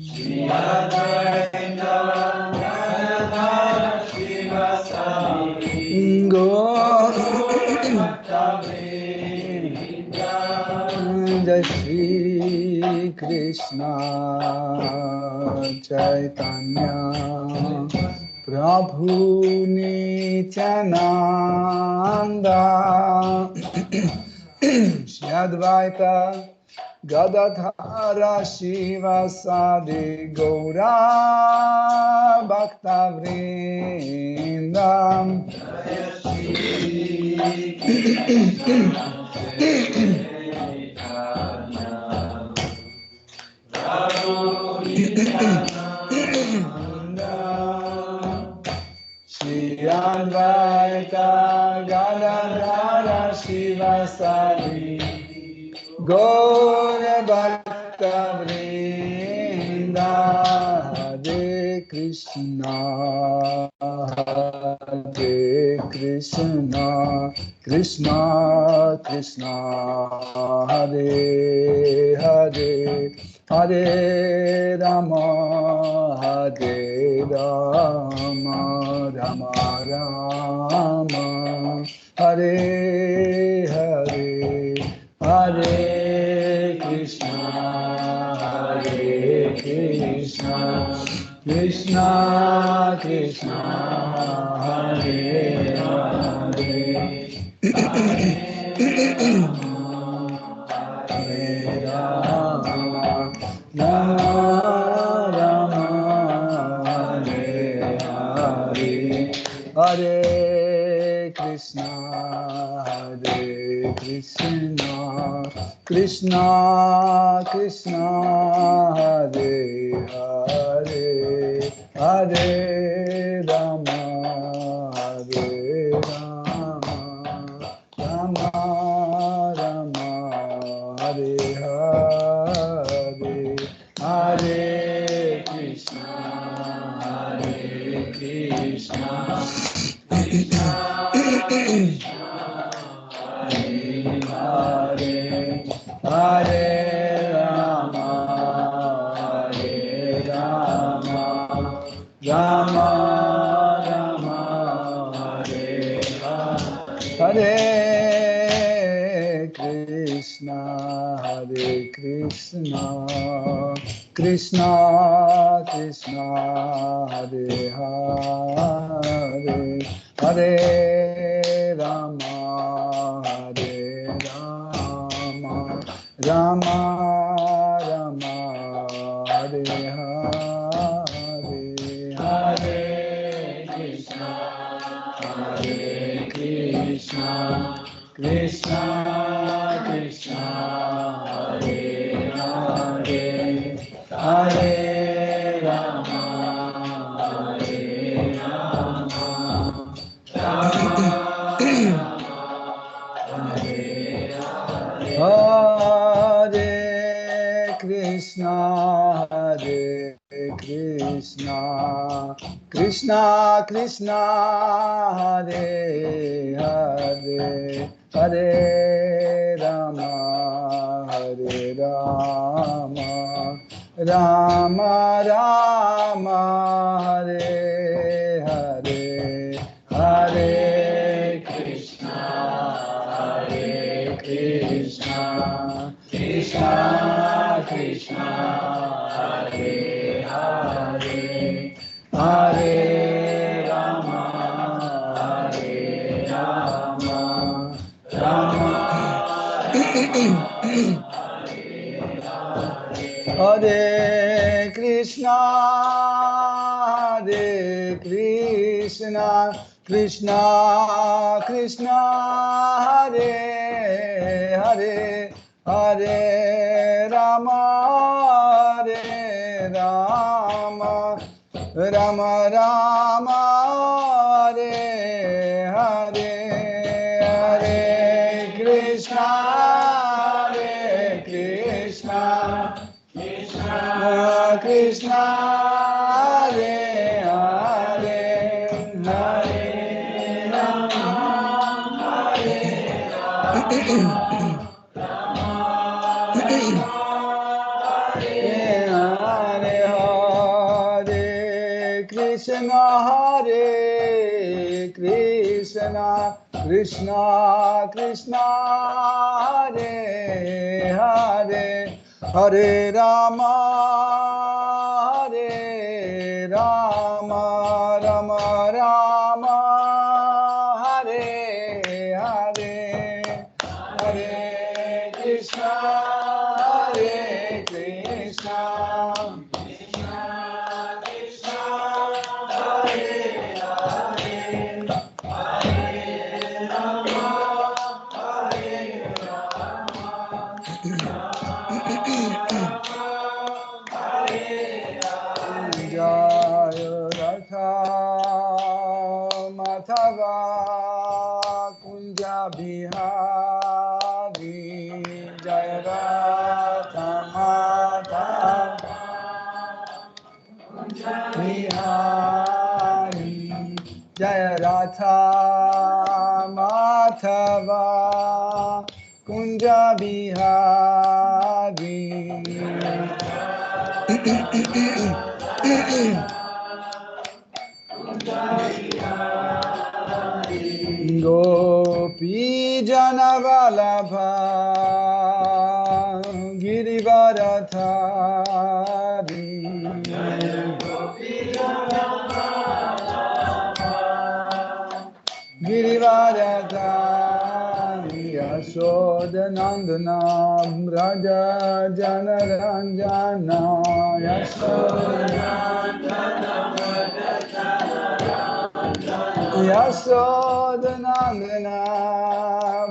Shri Advaita Gadadhara Shivasari Jai Shri Krishna Chaitanya Prabhu Nityananda Shri Advaita Gadadhara Shivasadi Gaura Bhakta Vrindam Shri Advaita Gadadhara Shivasadi Gaura Bhakta Vrinda Hare Krishna Hare Krishna Krishna Krishna Hare Hare Hare Rama Hare Rama Rama Rama Hare Hare Hare Krishna Krishna Krishna Hare Hare Hare Rama Rama Rama Hare Hare Hare Krishna Krishna Krishna Hare Hare Hare Rama Rama Rama Hare Hare Hare Krishna Krishna Hare Hare Rama Rama Rama Hare Hare Krishna Krishna Krishna Hare Hare Hare Rama Rama Rama Hare Hare Hare Krishna Krishna Krishna Hare Hare Hare Rama Hare Krishna Krishna Krishna Hare Hare Hare Rama Rama Rama Hare Hare Hare Krishna Krishna Krishna Hare Hare Hare Rama Rama Hare Krishna Krishna Krishna Hare Hare Hare Rama Rama Rama Hare Hare Hare Krishna Krishna Hare Hare Hare Rama Hare Krishna Krishna Krishna Hare Hare Hare Rama Hare Rama Rama Rama Hare Hare Hare Krishna Hare Krishna Krishna Krishna Hare Hare Hare Rama Hare Rama Jaya Radha Madhava Kunja Bihari Jaya Radha Madhava Kunja Bihari Jaya Radha Madhava Kunja Bihari Gopi Janavalabha Girivaradhari Girivaradhari Yashodanandana Raja Janaranjana Yashodanandana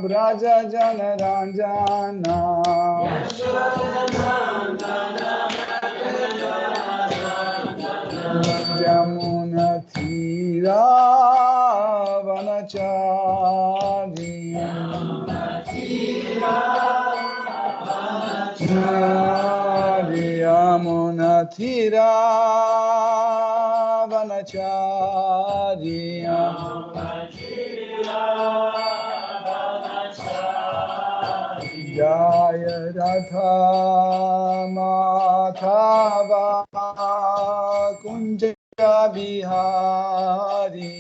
Braja Janaranjana Jamuna Thira Vanachari Yamuna Thira Vanachari Jaya Radha Madhava Kunja Bihari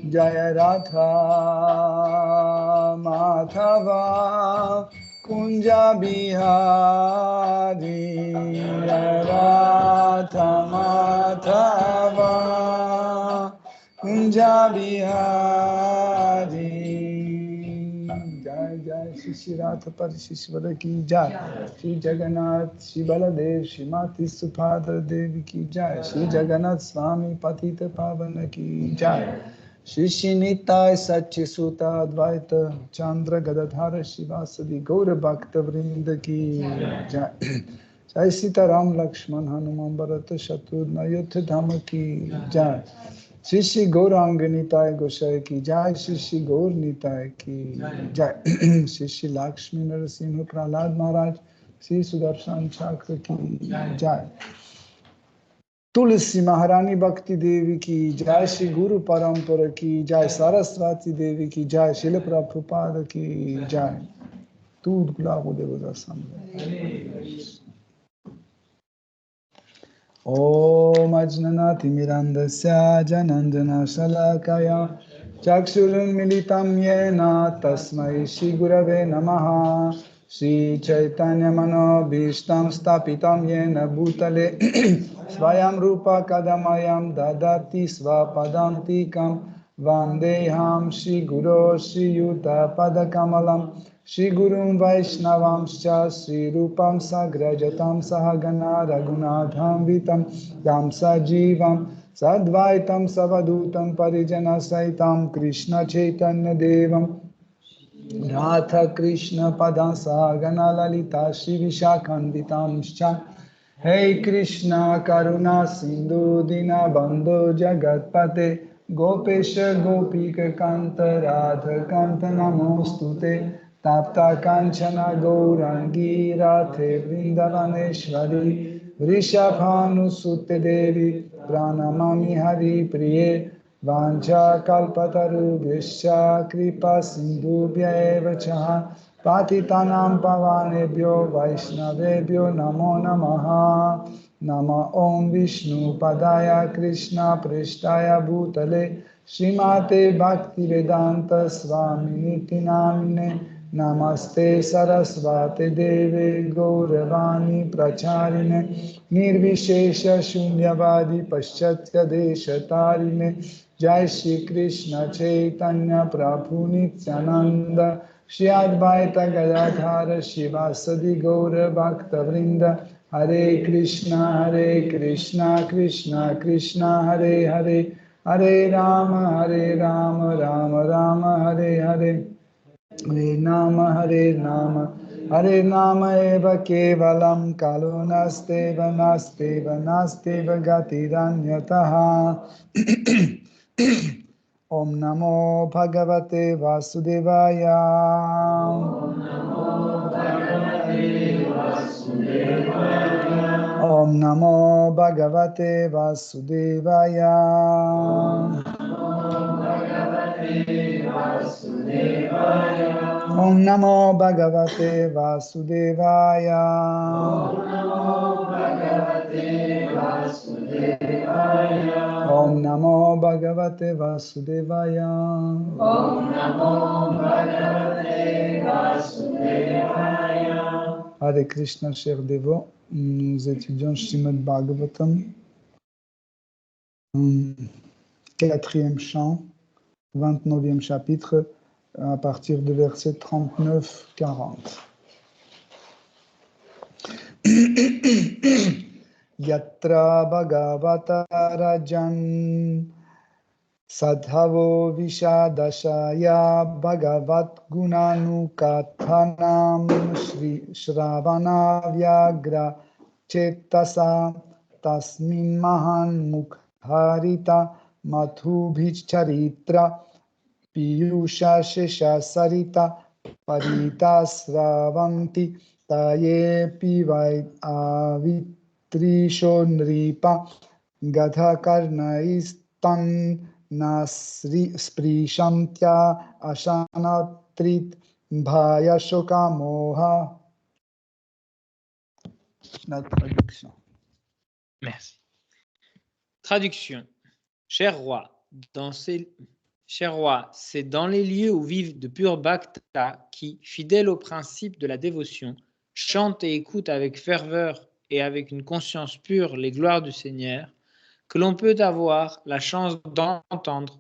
Jaya Radha Madhava Kunja Bihari Jaya Radha Madhava Kunja Bihari Jai Jai Shri Radha Parishishwar ki Jai Shri Jagannath Shri Baladev Shri Mati Subhadra Devi ki Jai Shri Jagannath Swami Patita Pavana ki Jai Shri Nitai Satya Suta Advaita Chandra Gadadhara Shivasadi Gaura Bhakta Vrinda ki Jai Jai Sita Ram Lakshman Hanuman Bharata Shatrugna Yudha Dhamma ki Jai Shri Shri Gauranga Nitai Gosai ki Jai Shri Shri Gaur Nitai ki Jai Shri Shri Lakshmi Narasimha Prahlad Maharaj Shri Sudarshan Chakra ki Jai तुलसी महारानी भक्ति देवी की जय श्री गुरु परंपरा की जय सरस्वती देवी की जय शिल प्रभुपाद की जय दूध गुलाब देवदर्शन ओम अज्ञानाति मिरन्दस्य जनञ्जना शलाकया चक्षुरुन्मिलितं येन तस्मै श्री गुरवे नमः श्री चैतन्य मनोभीष्टं स्थापितं येन भूतले स्वयं रूपा कदमयं ददति स्वपदान्तिकं वन्देऽहं श्रीगुरो श्रीयुतपदकमलं श्रीगुरुं वैष्णवांश्च श्रीरूपं सग्रजतं सहगणा रघुनाथान्वितं तं सजीवं सद्वैतं सवधूतं परिजनसहितं कृष्णचैतन्यदेवं राधा कृष्ण पदा सहगणा ललिता श्रीविशाखान्वितांश्च हे कृष्णा करुणा सिंधु दीनबन्धु जगत्पते गोपेश गोपीकान्त राधाकान्त नमोस्तुते तप्ता कांचन गौरांगी राधे वृंदावनेश्वरी वृषभानुसुते देवी प्रणमामि हरिप्रिये वाञ्छाकल्पतरुभ्यश्च कृपा सिन्धुभ्य एव च Patitanam pavanebhyo Vaishnavebhyo Namo Namaha. Nama Om Vishnu Padaya Krishna Prishtaya Bhutale Srimate Bhaktivedanta Swaminiti Namine. Namaste Sarasvate Deve Gauravani Pracharine Nirvishesha Shunyavadi Paschatya Deshatarine. Jai Shri Krishna Chaitanya Prabhu Nityananda Shri Advaita Gadadhara Shivasadi Gaura Bhakta Vrinda. Hare Krishna Krishna Krishna Hare Hare Hare Rama Rama Rama Hare Hare Hare Nama Eva Kevalam Kalo Nasteva Nasteva Nasteva Gatiranyataha. Om Namo Bhagavate Vasudevaya. Om Namo Bhagavate Vasudevaya. Om Namo Bhagavate Vasudevaya. Om Namo Bhagavate Vasudevaya. Hare Krishna, chers dévots, nous étudions Srimad Bhagavatam, 4e chant, 29e chapitre, à partir du verset 39-40. Yatra Bhagavata Rajan Sadhavo Vishadashaya Bhagavat Gunanukathanam Shravana Vyagra Chetasa Tasmin Mahan Mukharita Mathubhicharitra Piyusha Shesha Sarita Parita Sravanti Taye Pivai Avitrisho Nripa Gadha Karnaistan Nasri Sprishantya Ashanatrit Bhaya Shoka Moha. La traduction. Merci. Traduction. Cher roi, c'est dans les lieux où vivent de purs bhaktas qui, fidèles au principe de la dévotion, chantent et écoutent avec ferveur et avec une conscience pure les gloires du Seigneur, que l'on peut avoir la chance d'entendre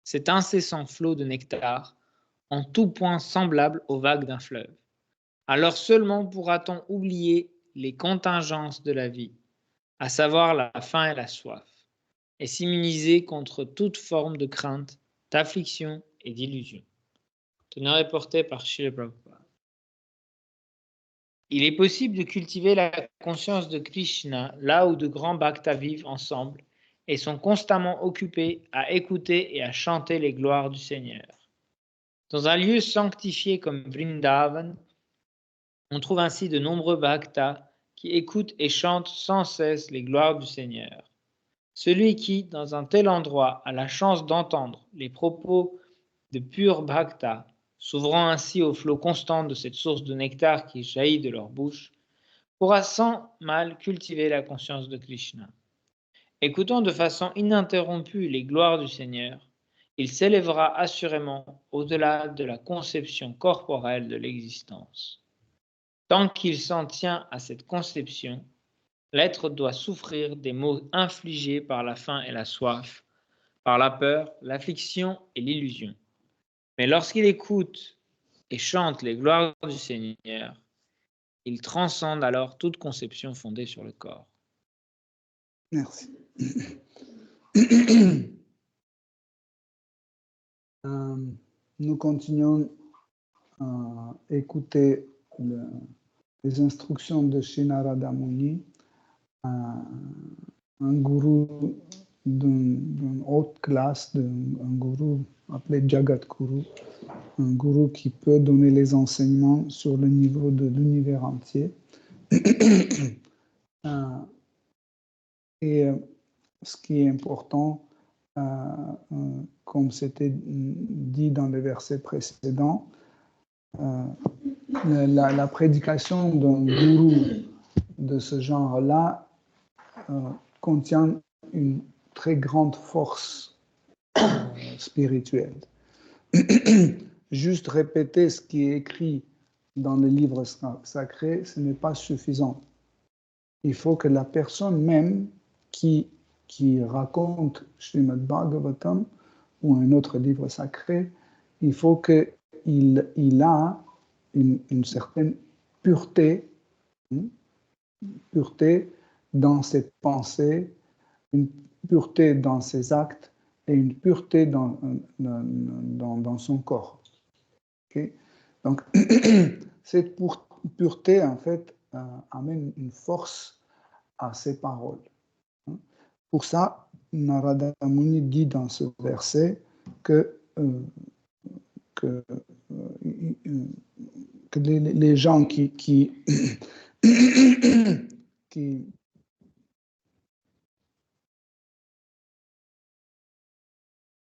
cet incessant flot de nectar, en tout point semblable aux vagues d'un fleuve. Alors seulement pourra-t-on oublier les contingences de la vie, à savoir la faim et la soif, et s'immuniser contre toute forme de crainte, d'affliction et d'illusion. Teneur porté par Srila Prabhupada. Il est possible de cultiver la conscience de Krishna là où de grands bhaktas vivent ensemble et sont constamment occupés à écouter et à chanter les gloires du Seigneur. Dans un lieu sanctifié comme Vrindavan, on trouve ainsi de nombreux bhaktas qui écoutent et chantent sans cesse les gloires du Seigneur. Celui qui, dans un tel endroit, a la chance d'entendre les propos de purs bhaktas, s'ouvrant ainsi au flot constant de cette source de nectar qui jaillit de leur bouche, pourra sans mal cultiver la conscience de Krishna. Écoutant de façon ininterrompue les gloires du Seigneur, il s'élèvera assurément au-delà de la conception corporelle de l'existence. Tant qu'il s'en tient à cette conception, l'être doit souffrir des maux infligés par la faim et la soif, par la peur, l'affliction et l'illusion. Mais lorsqu'il écoute et chante les gloires du Seigneur, il transcende alors toute conception fondée sur le corps. Merci. Nous continuons à écouter les instructions de Sri Narada Muni, un gourou d'une haute classe, un gourou appelé Jagat Guru, un gourou qui peut donner les enseignements sur le niveau de l'univers entier. Et ce qui est important, comme c'était dit dans les versets précédents, la prédication d'un gourou de ce genre-là contient une très grande force spirituelle. Juste répéter ce qui est écrit dans les livres sacrés, ce n'est pas suffisant. Il faut que la personne même qui raconte Srimad Bhagavatam ou un autre livre sacré, il faut qu'il a une certaine pureté, pureté dans ses pensées, une pureté dans ses actes et une pureté dans son corps. Okay? Donc, cette pureté, en fait, amène une force à ses paroles. Pour ça, Narada Muni dit dans ce verset que les gens qui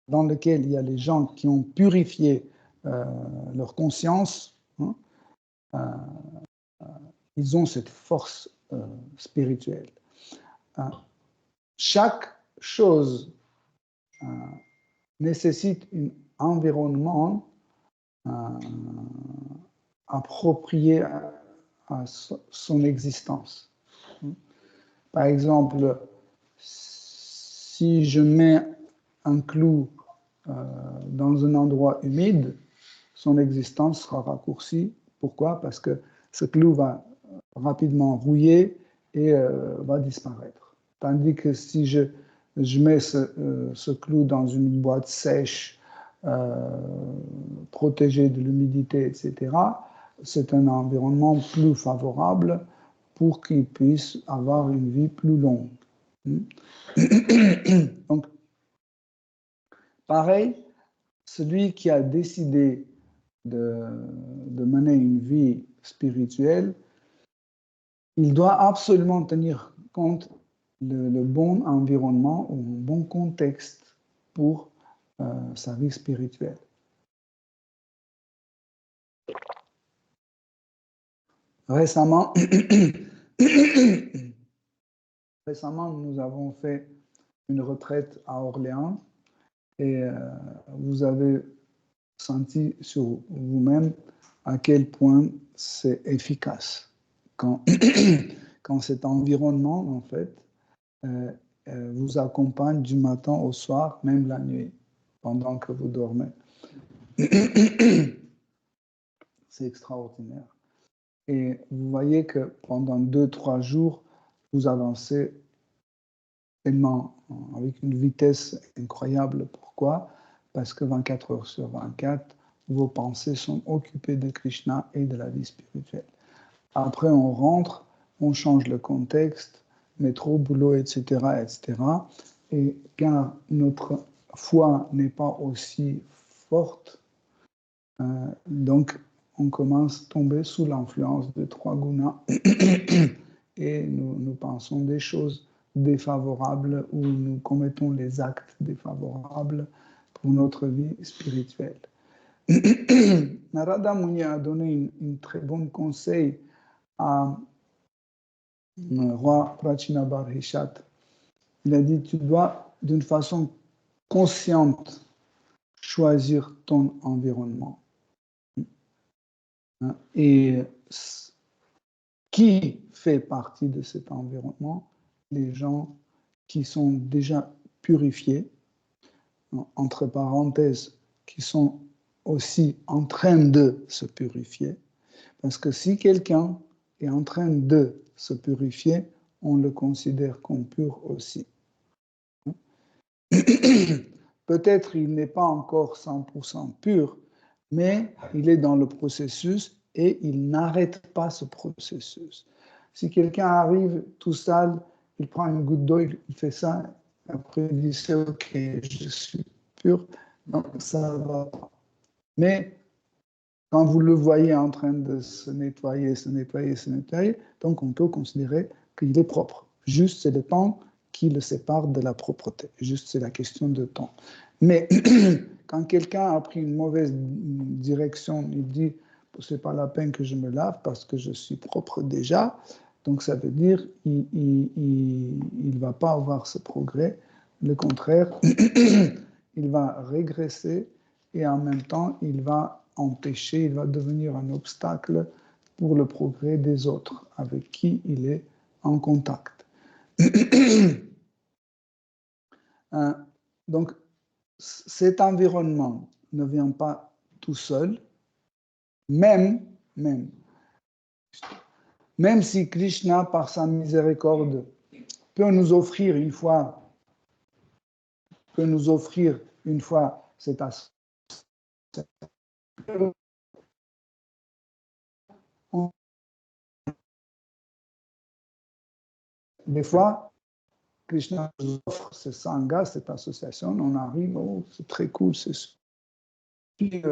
dans lequel il y a les gens qui ont purifié leur conscience, ils ont cette force spirituelle. Chaque chose nécessite un environnement approprié à son existence. Par exemple, si je mets un clou dans un endroit humide, son existence sera raccourcie. Pourquoi? Parce que ce clou va rapidement rouiller et va disparaître. Tandis que si je mets ce clou dans une boîte sèche, protégée de l'humidité, etc., c'est un environnement plus favorable pour qu'il puisse avoir une vie plus longue. Donc, pareil, celui qui a décidé de mener une vie spirituelle, il doit absolument tenir compte le bon environnement ou un bon contexte pour sa vie spirituelle. Récemment, nous avons fait une retraite à Orléans et vous avez senti sur vous-même à quel point c'est efficace quand cet environnement, en fait, vous accompagne du matin au soir, même la nuit, pendant que vous dormez. C'est extraordinaire. Et vous voyez que pendant 2-3 jours, vous avancez tellement avec une vitesse incroyable. Pourquoi? Parce que 24 heures sur 24, vos pensées sont occupées de Krishna et de la vie spirituelle. Après, on rentre, on change le contexte, métro, boulot, etc., etc. Et car notre foi n'est pas aussi forte, donc on commence à tomber sous l'influence de 3 gunas et nous pensons des choses défavorables ou nous commettons des actes défavorables pour notre vie spirituelle. Narada Muni a donné un très bon conseil à roi Prachinabarhishat. Il a dit, tu dois d'une façon consciente choisir ton environnement. Et qui fait partie de cet environnement? Les gens qui sont déjà purifiés, entre parenthèses, qui sont aussi en train de se purifier. Parce que si quelqu'un est en train de se purifier, on le considère comme pur aussi. Peut-être il n'est pas encore 100% pur, mais il est dans le processus et il n'arrête pas ce processus. Si quelqu'un arrive tout sale, il prend une goutte d'eau, il fait ça, après il dit c'est ok, je suis pur, donc ça va pas. Mais quand vous le voyez en train de se nettoyer, donc on peut considérer qu'il est propre. Juste c'est le temps qui le sépare de la propreté. Juste c'est la question de temps. Mais quand quelqu'un a pris une mauvaise direction, il dit c'est pas la peine que je me lave parce que je suis propre déjà. Donc ça veut dire il va pas avoir ce progrès. Le contraire, il va régresser et en même temps, il va empêcher, il va devenir un obstacle pour le progrès des autres avec qui il est en contact. Donc, cet environnement ne vient pas tout seul, même si Krishna, par sa miséricorde, peut nous offrir une fois cet aspect. Des fois, Krishna nous offre ce sangha, cette association, on arrive, oh, c'est très cool, c'est puis,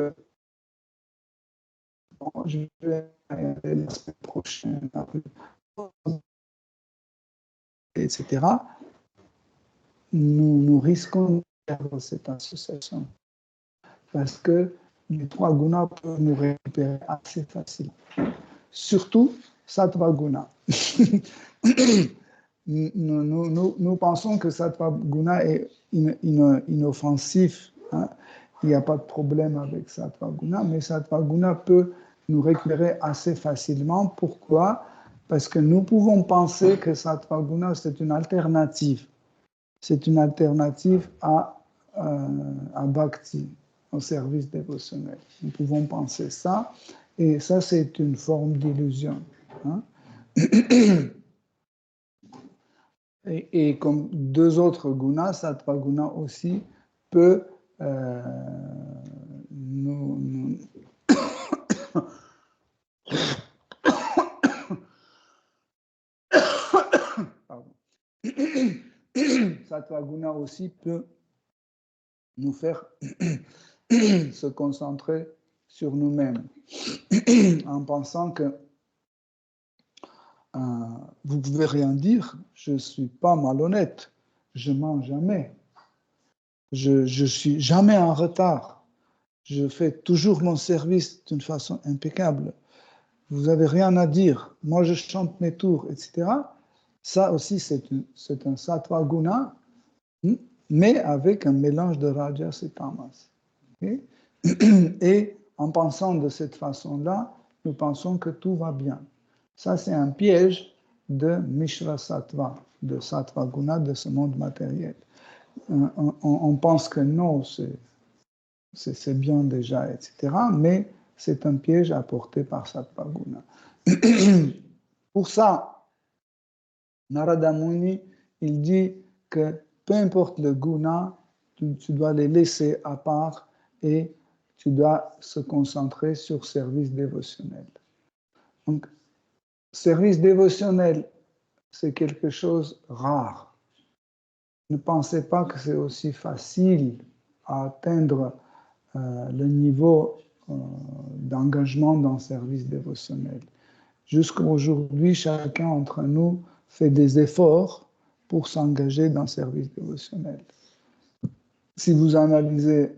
bon, je vais aller la semaine prochaine, etc. Nous risquons de perdre cette association parce que les 3 gunas peuvent nous récupérer assez facilement. Surtout Sattva Guna. Nous pensons que Sattva Guna est inoffensif. Hein. Il n'y a pas de problème avec Sattva Guna, mais Sattva Guna peut nous récupérer assez facilement. Pourquoi? Parce que nous pouvons penser que Sattva Guna, c'est une alternative. C'est une alternative à Bhakti, au service dévotionnel. Nous pouvons penser ça, et ça, c'est une forme d'illusion. Hein. Et comme 2 autres gunas, Sattva Guna aussi peut nous Sattva Guna aussi peut nous faire se concentrer sur nous-mêmes en pensant que vous ne pouvez rien dire, je ne suis pas malhonnête, je ne mens jamais, je ne suis jamais en retard, je fais toujours mon service d'une façon impeccable, vous n'avez rien à dire, moi je chante mes tours, etc. Ça aussi, c'est un Sattva Guna, mais avec un mélange de Rajas et Tamas. Okay? Et en pensant de cette façon-là, nous pensons que tout va bien. Ça, c'est un piège de Mishra Sattva, de Sattva Guna, de ce monde matériel. On pense que non, c'est bien déjà, etc. Mais c'est un piège apporté par Sattva Guna. Pour ça, Narada Muni, il dit que peu importe le guna, tu dois les laisser à part et tu dois se concentrer sur service dévotionnel. Donc, service dévotionnel, c'est quelque chose de rare. Ne pensez pas que c'est aussi facile à atteindre le niveau d'engagement dans le service dévotionnel. Jusqu'à aujourd'hui, chacun d'entre nous fait des efforts pour s'engager dans le service dévotionnel. Si vous analysez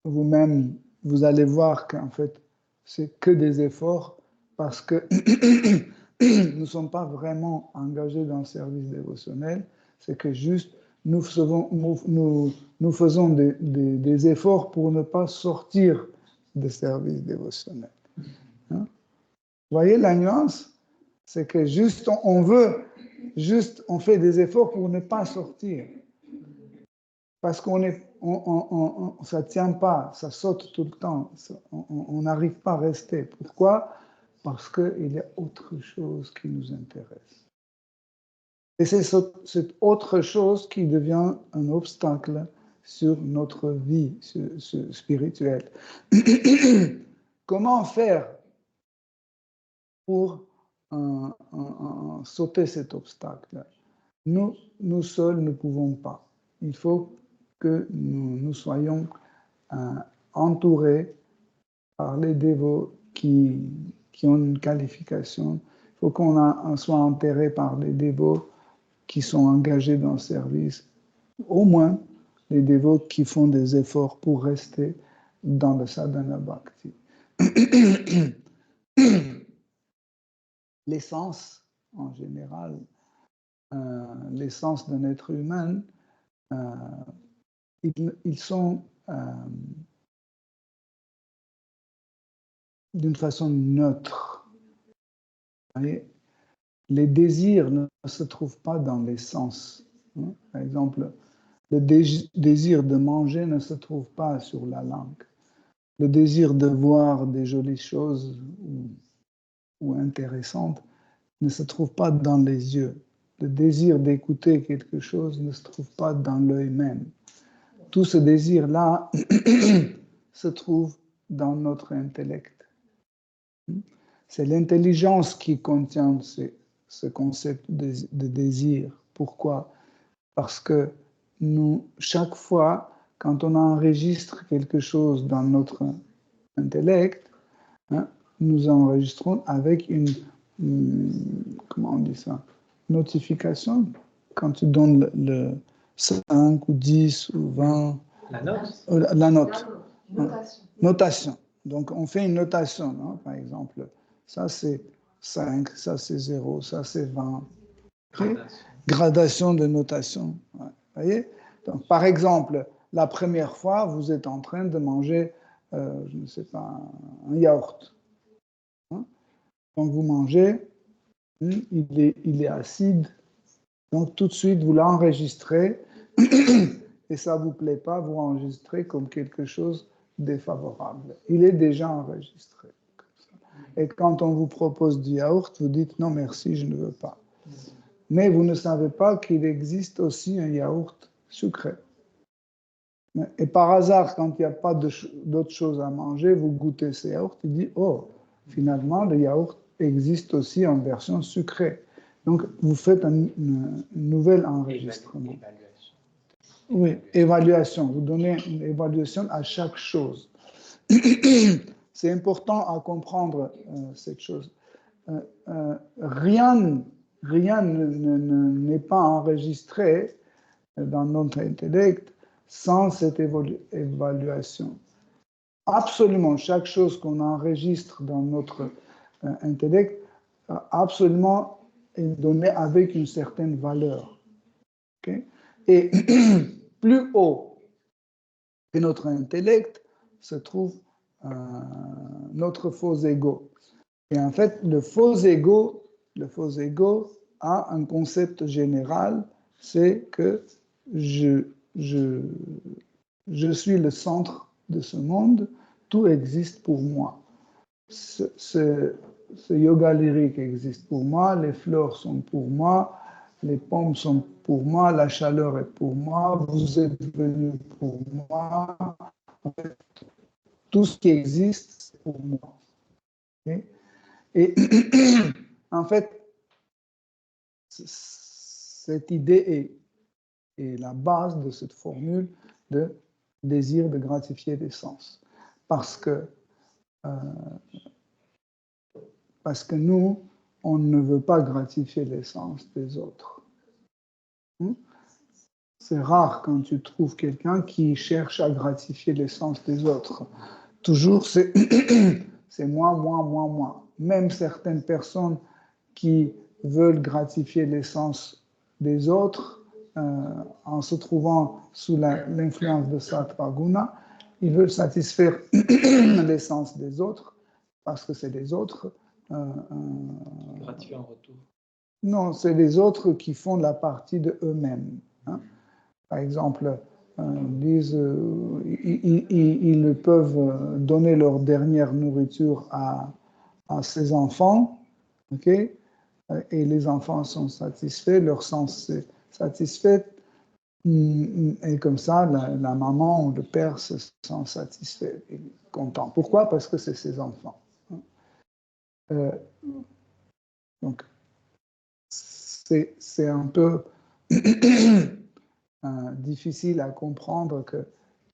vous-même, vous allez voir qu'en fait, c'est que des efforts parce que nous ne sommes pas vraiment engagés dans le service dévotionnel, c'est que juste nous faisons des efforts pour ne pas sortir du service dévotionnel. Hein? Vous voyez la nuance? C'est que juste on fait des efforts pour ne pas sortir. Parce ça ne tient pas, ça saute tout le temps, on n'arrive pas à rester. Pourquoi? Parce qu'il y a autre chose qui nous intéresse. Et c'est cette autre chose qui devient un obstacle sur notre vie spirituelle. Comment faire pour sauter cet obstacle? Nous seuls ne pouvons pas. Il faut que nous soyons entourés par les dévots qui ont une qualification. Il faut qu'on soit enterré par les dévots qui sont engagés dans le service, au moins les dévots qui font des efforts pour rester dans le sadhana bhakti. l'essence, en général, l'essence d'un être humain, ils sont d'une façon neutre. Vous voyez, les désirs ne se trouvent pas dans l'essence. Par exemple, le désir de manger ne se trouve pas sur la langue. Le désir de voir des jolies choses ou intéressantes ne se trouve pas dans les yeux. Le désir d'écouter quelque chose ne se trouve pas dans l'œil même. Tout ce désir-là se trouve dans notre intellect. C'est l'intelligence qui contient ce concept de désir. Pourquoi? Parce que nous, chaque fois, quand on enregistre quelque chose dans notre intellect, nous enregistrons avec une comment on dit ça? Notification. Quand tu donnes le 5 ou 10 ou 20. La note? La note. Notation. Notation. Donc, on fait une notation, non? Par exemple, ça c'est 5, ça c'est 0, ça c'est 20. Okay? Gradation de notation. Ouais. Vous voyez? Donc, par exemple, la première fois, vous êtes en train de manger, je ne sais pas, un yaourt. Donc, vous mangez, il est acide. Donc, tout de suite, vous l'enregistrez et ça ne vous plaît pas, vous enregistrez comme quelque chose de défavorable. Il est déjà enregistré. Et quand on vous propose du yaourt, vous dites non, merci, je ne veux pas. Mais vous ne savez pas qu'il existe aussi un yaourt sucré. Et par hasard, quand il n'y a pas d'autre chose à manger, vous goûtez ce yaourt, il dit oh, finalement, le yaourt existe aussi en version sucrée. Donc, vous faites un nouvel enregistrement. Évaluation. Oui, évaluation. Vous donnez une évaluation à chaque chose. C'est important à comprendre cette chose. Rien n'est pas enregistré dans notre intellect sans cette évaluation. Absolument, chaque chose qu'on enregistre dans notre intellect, absolument est donnée avec une certaine valeur. Okay? Et plus haut que notre intellect se trouve notre faux ego. Et en fait, le faux ego a un concept général, c'est que je suis le centre de ce monde, tout existe pour moi. Ce yoga lyrique existe pour moi, les fleurs sont pour moi, les pommes sont pour moi, la chaleur est pour moi, vous êtes venus pour moi. En fait, tout ce qui existe, c'est pour moi. Okay? Et en fait, cette idée est la base de cette formule de désir de gratifier les sens. Parce que nous, on ne veut pas gratifier les sens des autres. C'est rare quand tu trouves quelqu'un qui cherche à gratifier les sens des autres. Toujours, c'est moi. Même certaines personnes qui veulent gratifier les sens des autres, en se trouvant sous l'influence de Sattva Guna, ils veulent satisfaire les sens des autres, parce que c'est les autres. Gratifier en retour. Non, c'est les autres qui font la partie de eux-mêmes. Hein. Par exemple, ils peuvent donner leur dernière nourriture à ses enfants, ok? Et les enfants sont satisfaits, leur sens est satisfait, et comme ça, la maman ou le père se sent satisfait et content. Pourquoi? Parce que c'est ses enfants. Donc, c'est un peu difficile à comprendre que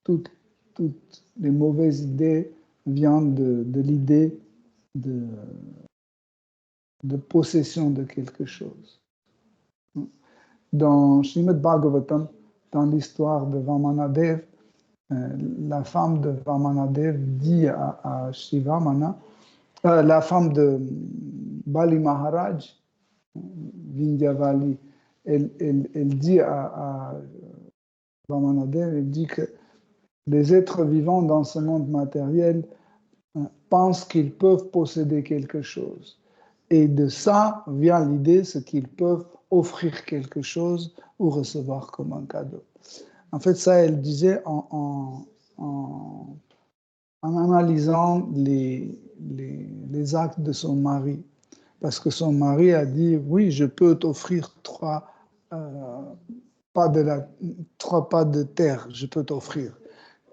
toutes les mauvaises idées viennent de l'idée de possession de quelque chose. Dans Srimad Bhagavatam, dans l'histoire de Vamanadev, la femme de Vamanadev dit à Shivamana, la femme de Bali Maharaj, Vindhyavali, elle dit à Vamanadev, elle dit que les êtres vivants dans ce monde matériel pensent qu'ils peuvent posséder quelque chose. Et de ça vient l'idée, c'est qu'ils peuvent offrir quelque chose ou recevoir comme un cadeau. En fait, ça, elle disait en analysant les actes de son mari. Parce que son mari a dit, oui, je peux t'offrir trois pas de terre, je peux t'offrir.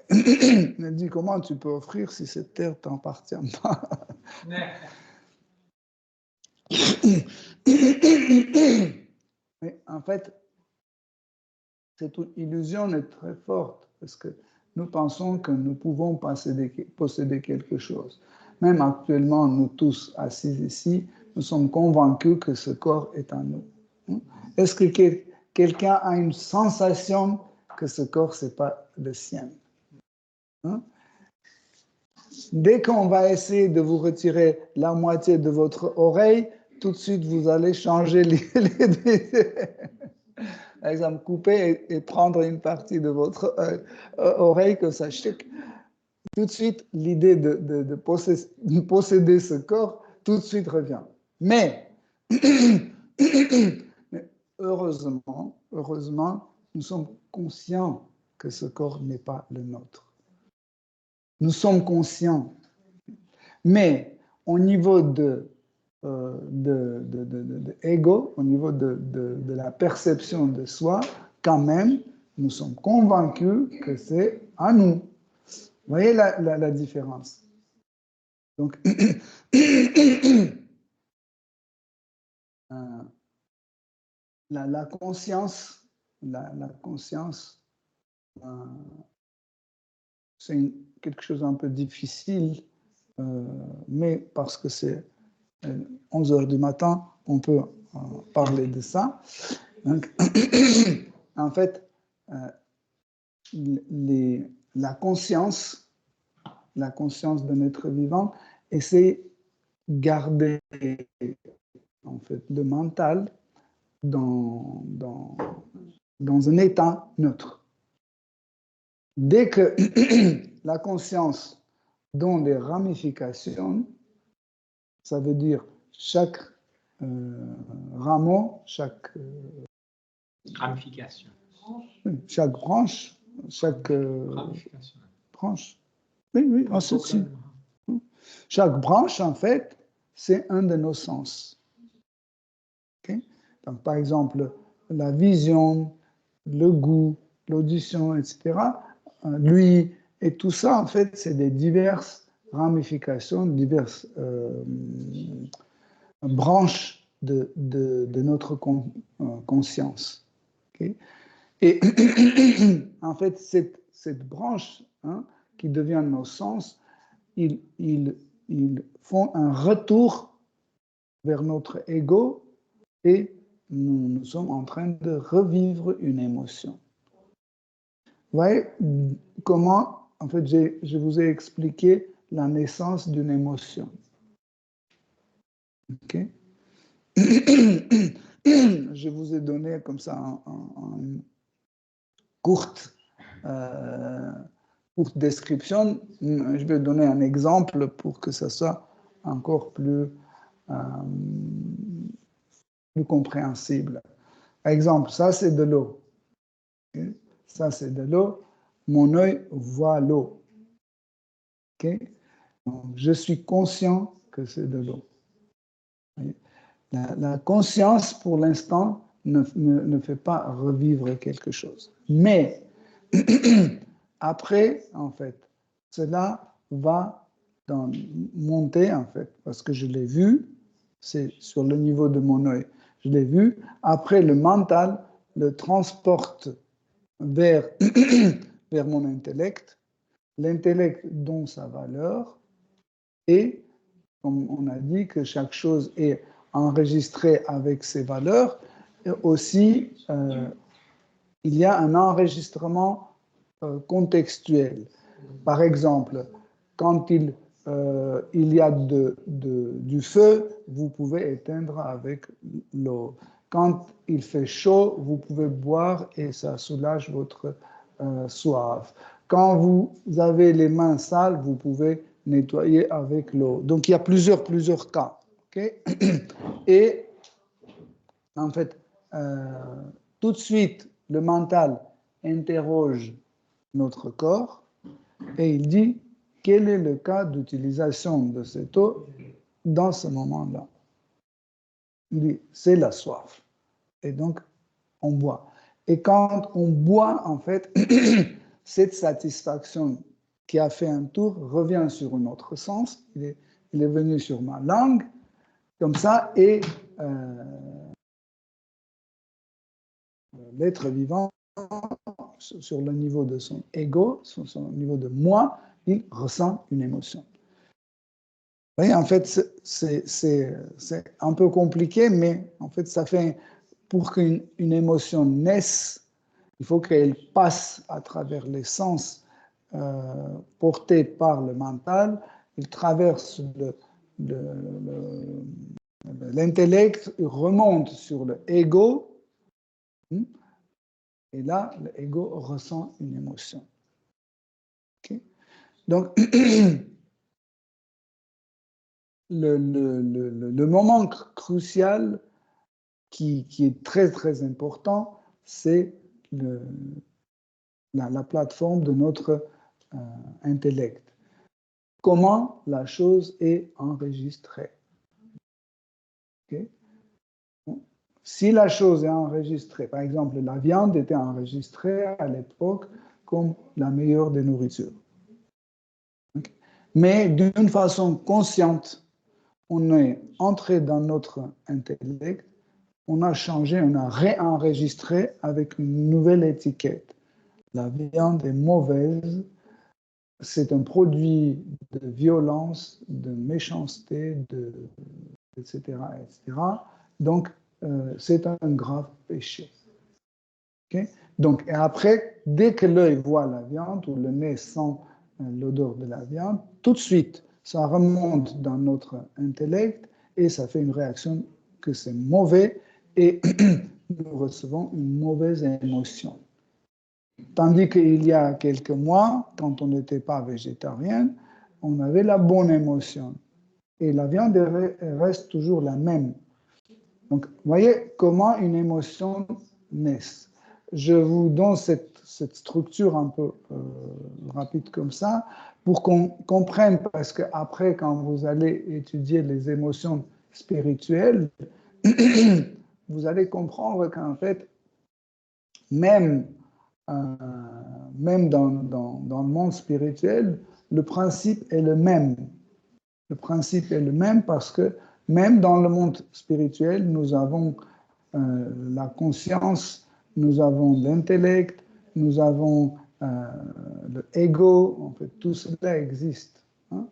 Elle dit, comment tu peux offrir si cette terre ne t'appartient pas? Mais en fait, cette illusion est très forte parce que nous pensons que nous pouvons posséder quelque chose. Même actuellement, nous tous assis ici, nous sommes convaincus que ce corps est à nous. Est-ce que quelqu'un a une sensation que ce corps, ce n'est pas le sien? Dès qu'on va essayer de vous retirer la moitié de votre oreille, tout de suite, vous allez changer par exemple, couper et prendre une partie de votre oreille, que ça chic. Tout de suite, l'idée de posséder ce corps, tout de suite revient. Mais heureusement, nous sommes conscients que ce corps n'est pas le nôtre. Nous sommes conscients. Mais au niveau de ego, au niveau de la perception de soi, quand même, nous sommes convaincus que c'est à nous. Vous voyez la différence? Donc, la conscience, c'est quelque chose d'un peu difficile, mais parce que c'est 11 heures du matin, on peut parler de ça. Donc, en fait, la conscience d'un être vivant, c'est garder en fait le mental dans un état neutre. Dès que la conscience donne des ramifications, ça veut dire chaque rameau, chaque ramification, chaque branche, chaque branche. Oui, ainsi de suite. Chaque branche, en fait, c'est un de nos sens. Okay? Donc, par exemple, la vision, le goût, l'audition, etc., l'ouïe, et tout ça, en fait, c'est des diverses ramifications, diverses branches de notre conscience. Okay? Et en fait, cette branche qui devient nos sens, ils font un retour vers notre ego et nous sommes en train de revivre une émotion. Vous voyez comment, en fait, je vous ai expliqué la naissance d'une émotion. Ok? Je vous ai donné comme ça une courte description. Je vais donner un exemple pour que ça soit encore plus compréhensible. Par exemple, ça c'est de l'eau. Okay? Ça c'est de l'eau. Mon œil voit l'eau. Okay? Donc, je suis conscient que c'est de l'eau. La conscience, pour l'instant, ne fait pas revivre quelque chose. Mais après, en fait, cela va monter, en fait, parce que je l'ai vu, c'est sur le niveau de mon œil. Je l'ai vu. Après, le mental le transporte vers mon intellect. L'intellect donne sa valeur et, comme on a dit, que chaque chose est enregistrée avec ses valeurs. Et aussi, il y a un enregistrement contextuels. Par exemple, quand il y a du feu, vous pouvez éteindre avec l'eau. Quand il fait chaud, vous pouvez boire et ça soulage votre soif. Quand vous avez les mains sales, vous pouvez nettoyer avec l'eau. Donc, il y a plusieurs cas. Okay? Et en fait, tout de suite, le mental interroge notre corps et il dit quel est le cas d'utilisation de cette eau dans ce moment-là. Il dit c'est la soif. Et donc, on boit. Et quand on boit, en fait, cette satisfaction qui a fait un tour revient sur un autre sens. Il est venu sur ma langue, comme ça, et l'être vivant, sur le niveau de son ego, sur son niveau de moi, il ressent une émotion. Vous voyez, en fait, c'est un peu compliqué, mais en fait, ça fait, pour qu'une émotion naisse, il faut qu'elle passe à travers les sens portés par le mental, il traverse l'intellect, il remonte sur le ego, et là, l'ego ressent une émotion. Okay? Donc, le moment crucial qui est très, très important, c'est la plateforme de notre intellect. Comment la chose est enregistrée. Okay? Si la chose est enregistrée, par exemple, la viande était enregistrée à l'époque comme la meilleure des nourritures. Okay? Mais d'une façon consciente, on est entré dans notre intellect, on a changé, on a réenregistré avec une nouvelle étiquette. La viande est mauvaise, c'est un produit de violence, de méchanceté, etc., etc. Donc, c'est un grave péché. Okay? Donc, et après, dès que l'œil voit la viande ou le nez sent l'odeur de la viande, tout de suite, ça remonte dans notre intellect et ça fait une réaction que c'est mauvais et nous recevons une mauvaise émotion. Tandis qu'il y a quelques mois, quand on n'était pas végétarien, on avait la bonne émotion. Et la viande reste toujours la même. Donc, vous voyez comment une émotion naît. Je vous donne cette structure un peu rapide comme ça pour qu'on comprenne, parce qu'après, quand vous allez étudier les émotions spirituelles, vous allez comprendre qu'en fait, même dans le monde spirituel, le principe est le même. Le principe est le même parce que même dans le monde spirituel, nous avons la conscience, nous avons l'intellect, nous avons le ego, en fait, tout cela existe. Hein?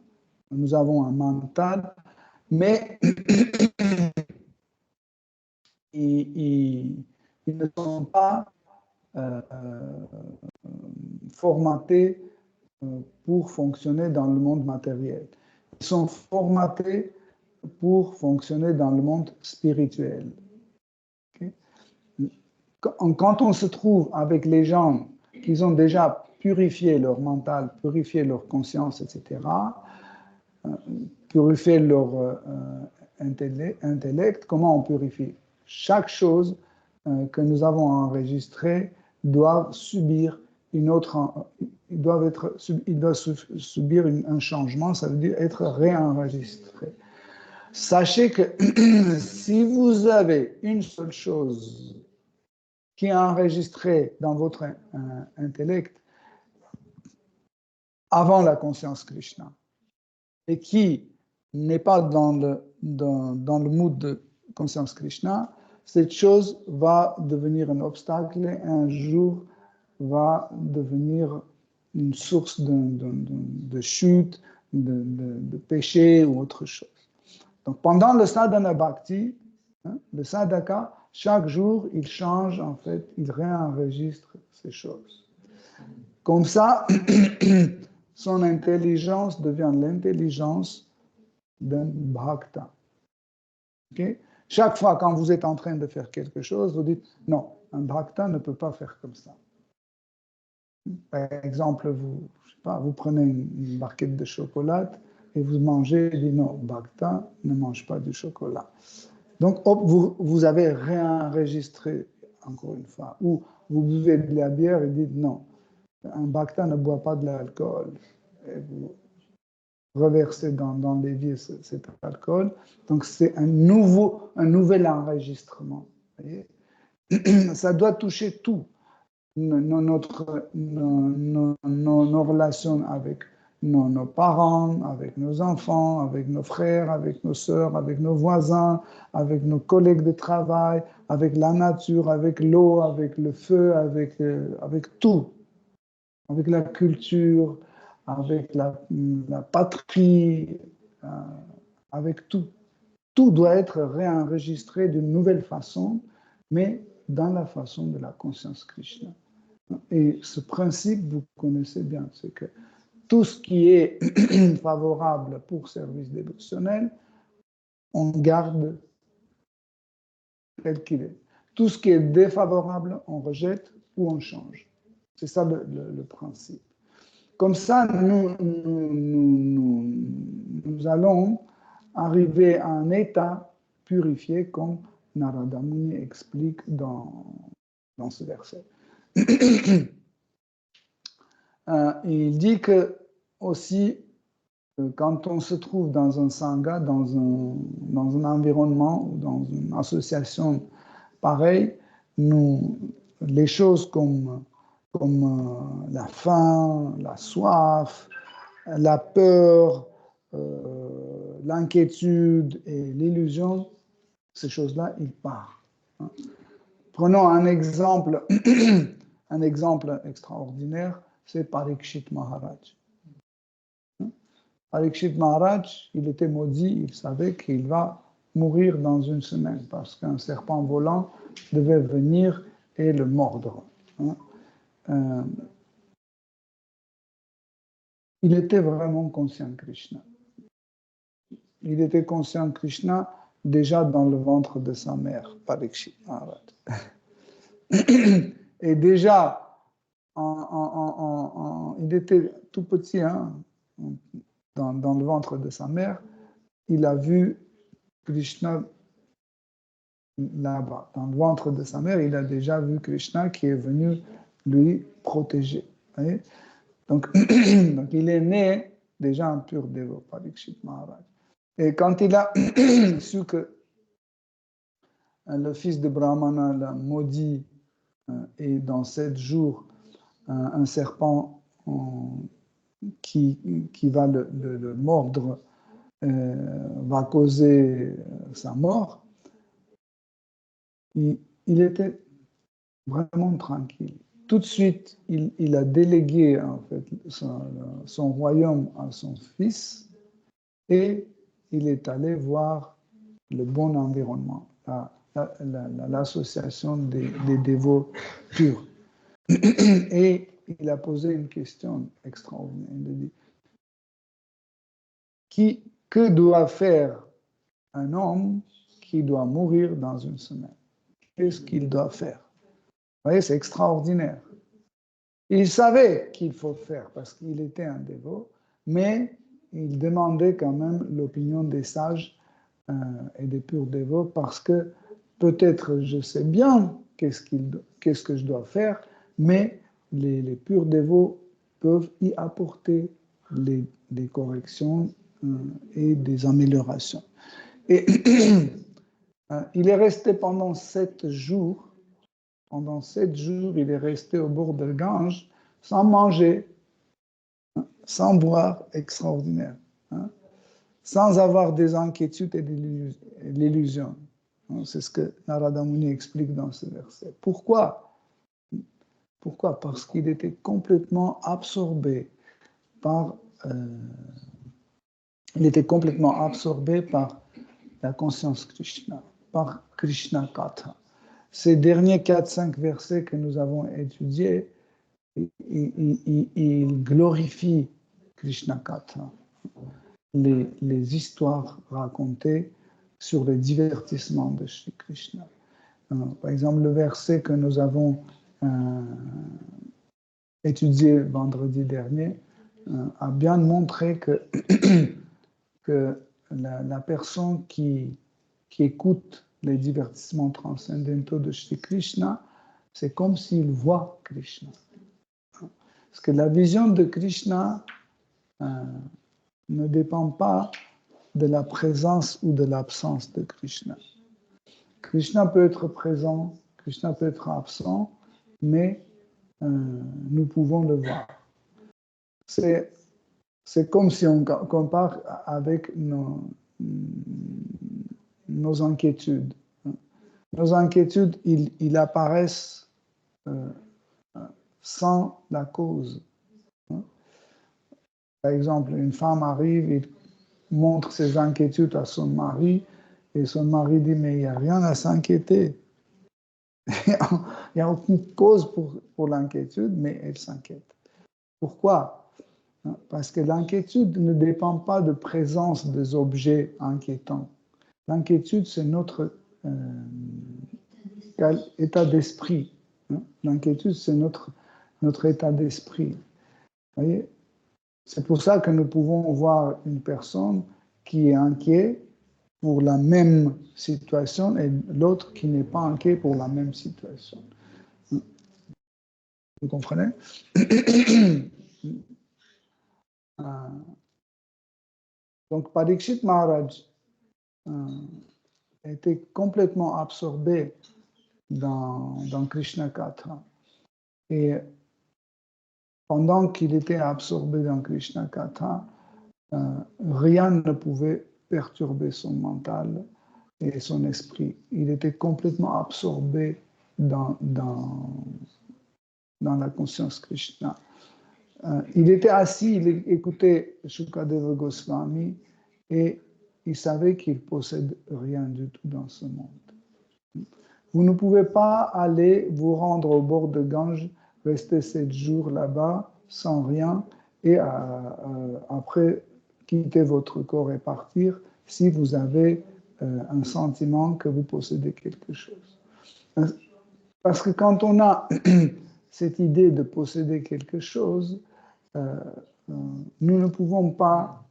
Nous avons un mental, mais ils ne sont pas formatés pour fonctionner dans le monde matériel. Ils sont formatés pour fonctionner dans le monde spirituel. Okay? Quand on se trouve avec les gens qui ont déjà purifié leur mental, purifié leur conscience, etc., purifié leur intellect, comment on purifie? Chaque chose que nous avons enregistrée doit subir il doit subir un changement, ça veut dire être réenregistré. Sachez que si vous avez une seule chose qui est enregistrée dans votre intellect avant la conscience Krishna et qui n'est pas dans le mood de conscience Krishna, cette chose va devenir un obstacle et un jour va devenir une source de chute, de péché ou autre chose. Donc, pendant le sadhana bhakti, le sadhaka, chaque jour, il change, en fait, il réenregistre ces choses. Comme ça, son intelligence devient l'intelligence d'un bhakta. Okay? Chaque fois quand vous êtes en train de faire quelque chose, vous dites non, un bhakta ne peut pas faire comme ça. Par exemple, je sais pas, vous prenez une barquette de chocolat et vous mangez et dites non, bhakta ne mange pas du chocolat. Donc, hop, vous avez réenregistré, encore une fois, ou vous buvez de la bière et dites non, un bhakta ne boit pas de l'alcool. Et vous reversez dans l'évier cet alcool. Donc, c'est un nouvel enregistrement. Voyez. Ça doit toucher tout. Nos relations avec nos parents, avec nos enfants, avec nos frères, avec nos sœurs, avec nos voisins, avec nos collègues de travail, avec la nature, avec l'eau, avec le feu, avec tout, avec la culture, avec la patrie, avec tout. Tout doit être réenregistré d'une nouvelle façon, mais dans la façon de la conscience Krishna. Et ce principe, vous connaissez bien, c'est que tout ce qui est favorable pour service dévotionnel, on garde tel qu'il est. Tout ce qui est défavorable, on rejette ou on change. C'est ça le principe. Comme ça, nous allons arriver à un état purifié, comme Narada Muni explique dans ce verset. Il dit que aussi, quand on se trouve dans un sangha, dans un environnement ou dans une association pareille, les choses comme la faim, la soif, la peur, l'inquiétude et l'illusion, ces choses-là, ils partent. Prenons un exemple extraordinaire, c'est Parikshit Maharaj. Parikshit Maharaj, il était maudit, il savait qu'il va mourir dans une semaine parce qu'un serpent volant devait venir et le mordre. Il était vraiment conscient de Krishna. Il était conscient de Krishna déjà dans le ventre de sa mère, Parikshit Maharaj. Et déjà, il était tout petit, hein, dans le ventre de sa mère, il a vu Krishna là-bas. Dans le ventre de sa mère, il a déjà vu Krishna qui est venu lui protéger. Donc, il est né déjà un pur dévot, Parikshit Maharaj. Et quand il a su que le fils de Brahmana l'a maudit, et dans 7 jours, un serpent qui va le mordre va causer sa mort, il était vraiment tranquille. Tout de suite, il a délégué en fait, son royaume à son fils et il est allé voir le bon environnement, l'association des dévots purs. Et il a posé une question extraordinaire. Il a dit, que doit faire un homme qui doit mourir dans une semaine? Qu'est-ce qu'il doit faire? Vous voyez, c'est extraordinaire. Il savait qu'il faut faire parce qu'il était un dévot, mais il demandait quand même l'opinion des sages et des purs dévots parce que peut-être je sais bien qu'est-ce que je dois faire, mais les purs dévots peuvent y apporter des corrections et des améliorations. Et il est resté pendant 7 jours. Pendant 7 jours, il est resté au bord de Gange sans manger, sans boire, extraordinaire, sans avoir des inquiétudes et de l'illusion. C'est ce que Narada Muni explique dans ce verset. Pourquoi? Pourquoi? Parce qu'il était complètement absorbé par la conscience Krishna, par Krishna Katha. Ces derniers 4-5 versets que nous avons étudiés, il glorifie Krishna Katha, les histoires racontées sur les divertissements de Shri Krishna. Par exemple, le verset que nous avons étudié vendredi dernier a bien montré que, que la personne qui écoute les divertissements transcendantaux de Shri Krishna, c'est comme s'il voit Krishna. Parce que la vision de Krishna ne dépend pas de la présence ou de l'absence de Krishna. Krishna peut être présent, Krishna peut être absent, mais nous pouvons le voir. C'est comme si on compare avec nos inquiétudes. Nos inquiétudes, ils apparaissent sans la cause. Par exemple, une femme arrive et montre ses inquiétudes à son mari, et son mari dit, mais il n'y a rien à s'inquiéter. Il n'y a aucune cause pour l'inquiétude, mais elle s'inquiète. Pourquoi? Parce que l'inquiétude ne dépend pas de présence des objets inquiétants. L'inquiétude, c'est notre état d'esprit. L'inquiétude, c'est notre état d'esprit. Vous voyez? C'est pour ça que nous pouvons voir une personne qui est inquiète pour la même situation et l'autre qui n'est pas inquiet pour la même situation. Vous comprenez? Donc, Parikshit Maharaj était complètement absorbé dans Krishna Katha. Et pendant qu'il était absorbé dans Krishna Katha, rien ne pouvait perturber son mental et son esprit. Il était complètement absorbé dans la conscience Krishna. Il était assis, il écoutait Shukadeva Goswami et il savait qu'il possède rien du tout dans ce monde. Vous ne pouvez pas aller vous rendre au bord de Gange, rester 7 jours là-bas sans rien et après quitter votre corps et partir si vous avez un sentiment que vous possédez quelque chose. Parce que quand on a cette idée de posséder quelque chose, nous ne pouvons pas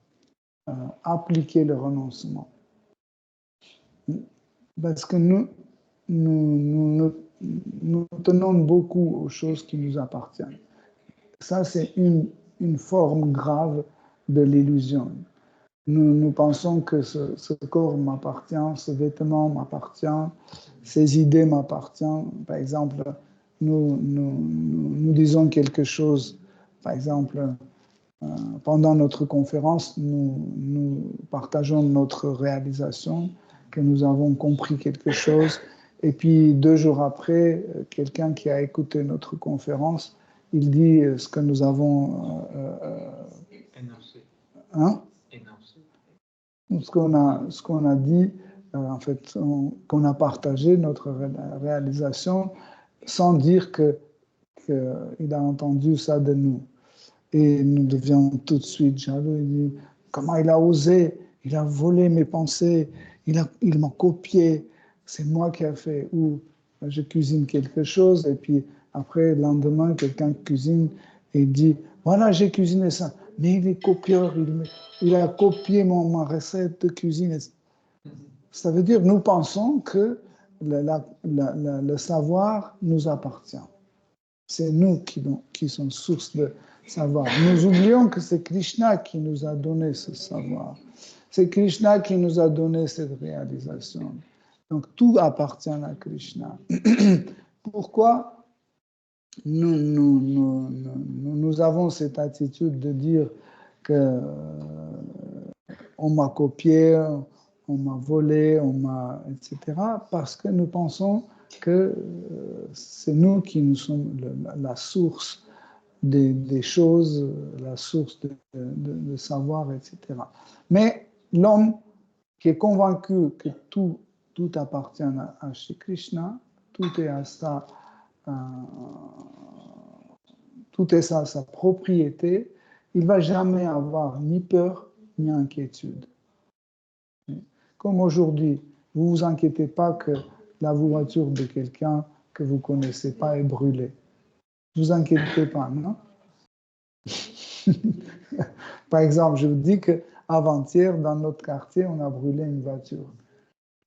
appliquer le renoncement. Parce que nous tenons beaucoup aux choses qui nous appartiennent. Ça, c'est une forme grave de l'illusion. Nous pensons que ce corps m'appartient, ce vêtement m'appartient, ces idées m'appartiennent. Par exemple, nous disons quelque chose, par exemple, pendant notre conférence, nous partageons notre réalisation, que nous avons compris quelque chose, et puis 2 jours après, quelqu'un qui a écouté notre conférence, il dit ce que nous avons énoncé. Hein? Ce qu'on a dit, en fait, qu'on a partagé notre réalisation sans dire qu'il a entendu ça de nous. Et nous devions tout de suite jaloux. Il dit, comment il a osé, il a volé mes pensées, il m'a copié, c'est moi qui ai fait. Ou je cuisine quelque chose et puis après, le lendemain, quelqu'un cuisine et dit, voilà, j'ai cuisiné ça. Mais il est copieur, il a copié ma recette de cuisine. Ça veut dire, nous pensons que le savoir nous appartient. C'est nous qui sommes source de savoir. Nous oublions que c'est Krishna qui nous a donné ce savoir. C'est Krishna qui nous a donné cette réalisation. Donc tout appartient à Krishna. Pourquoi nous avons cette attitude de dire que on m'a copié, on m'a volé, etc. Parce que nous pensons que c'est nous qui nous sommes la source des choses, la source de savoir, etc. Mais l'homme qui est convaincu que tout appartient à Shri Krishna, tout est tout est ça, sa propriété, il ne va jamais avoir ni peur ni inquiétude. Comme aujourd'hui, vous ne vous inquiétez pas que la voiture de quelqu'un que vous ne connaissez pas est brûlée. Ne vous inquiétez pas, non? Par exemple, je vous dis qu'avant-hier, dans notre quartier, on a brûlé une voiture.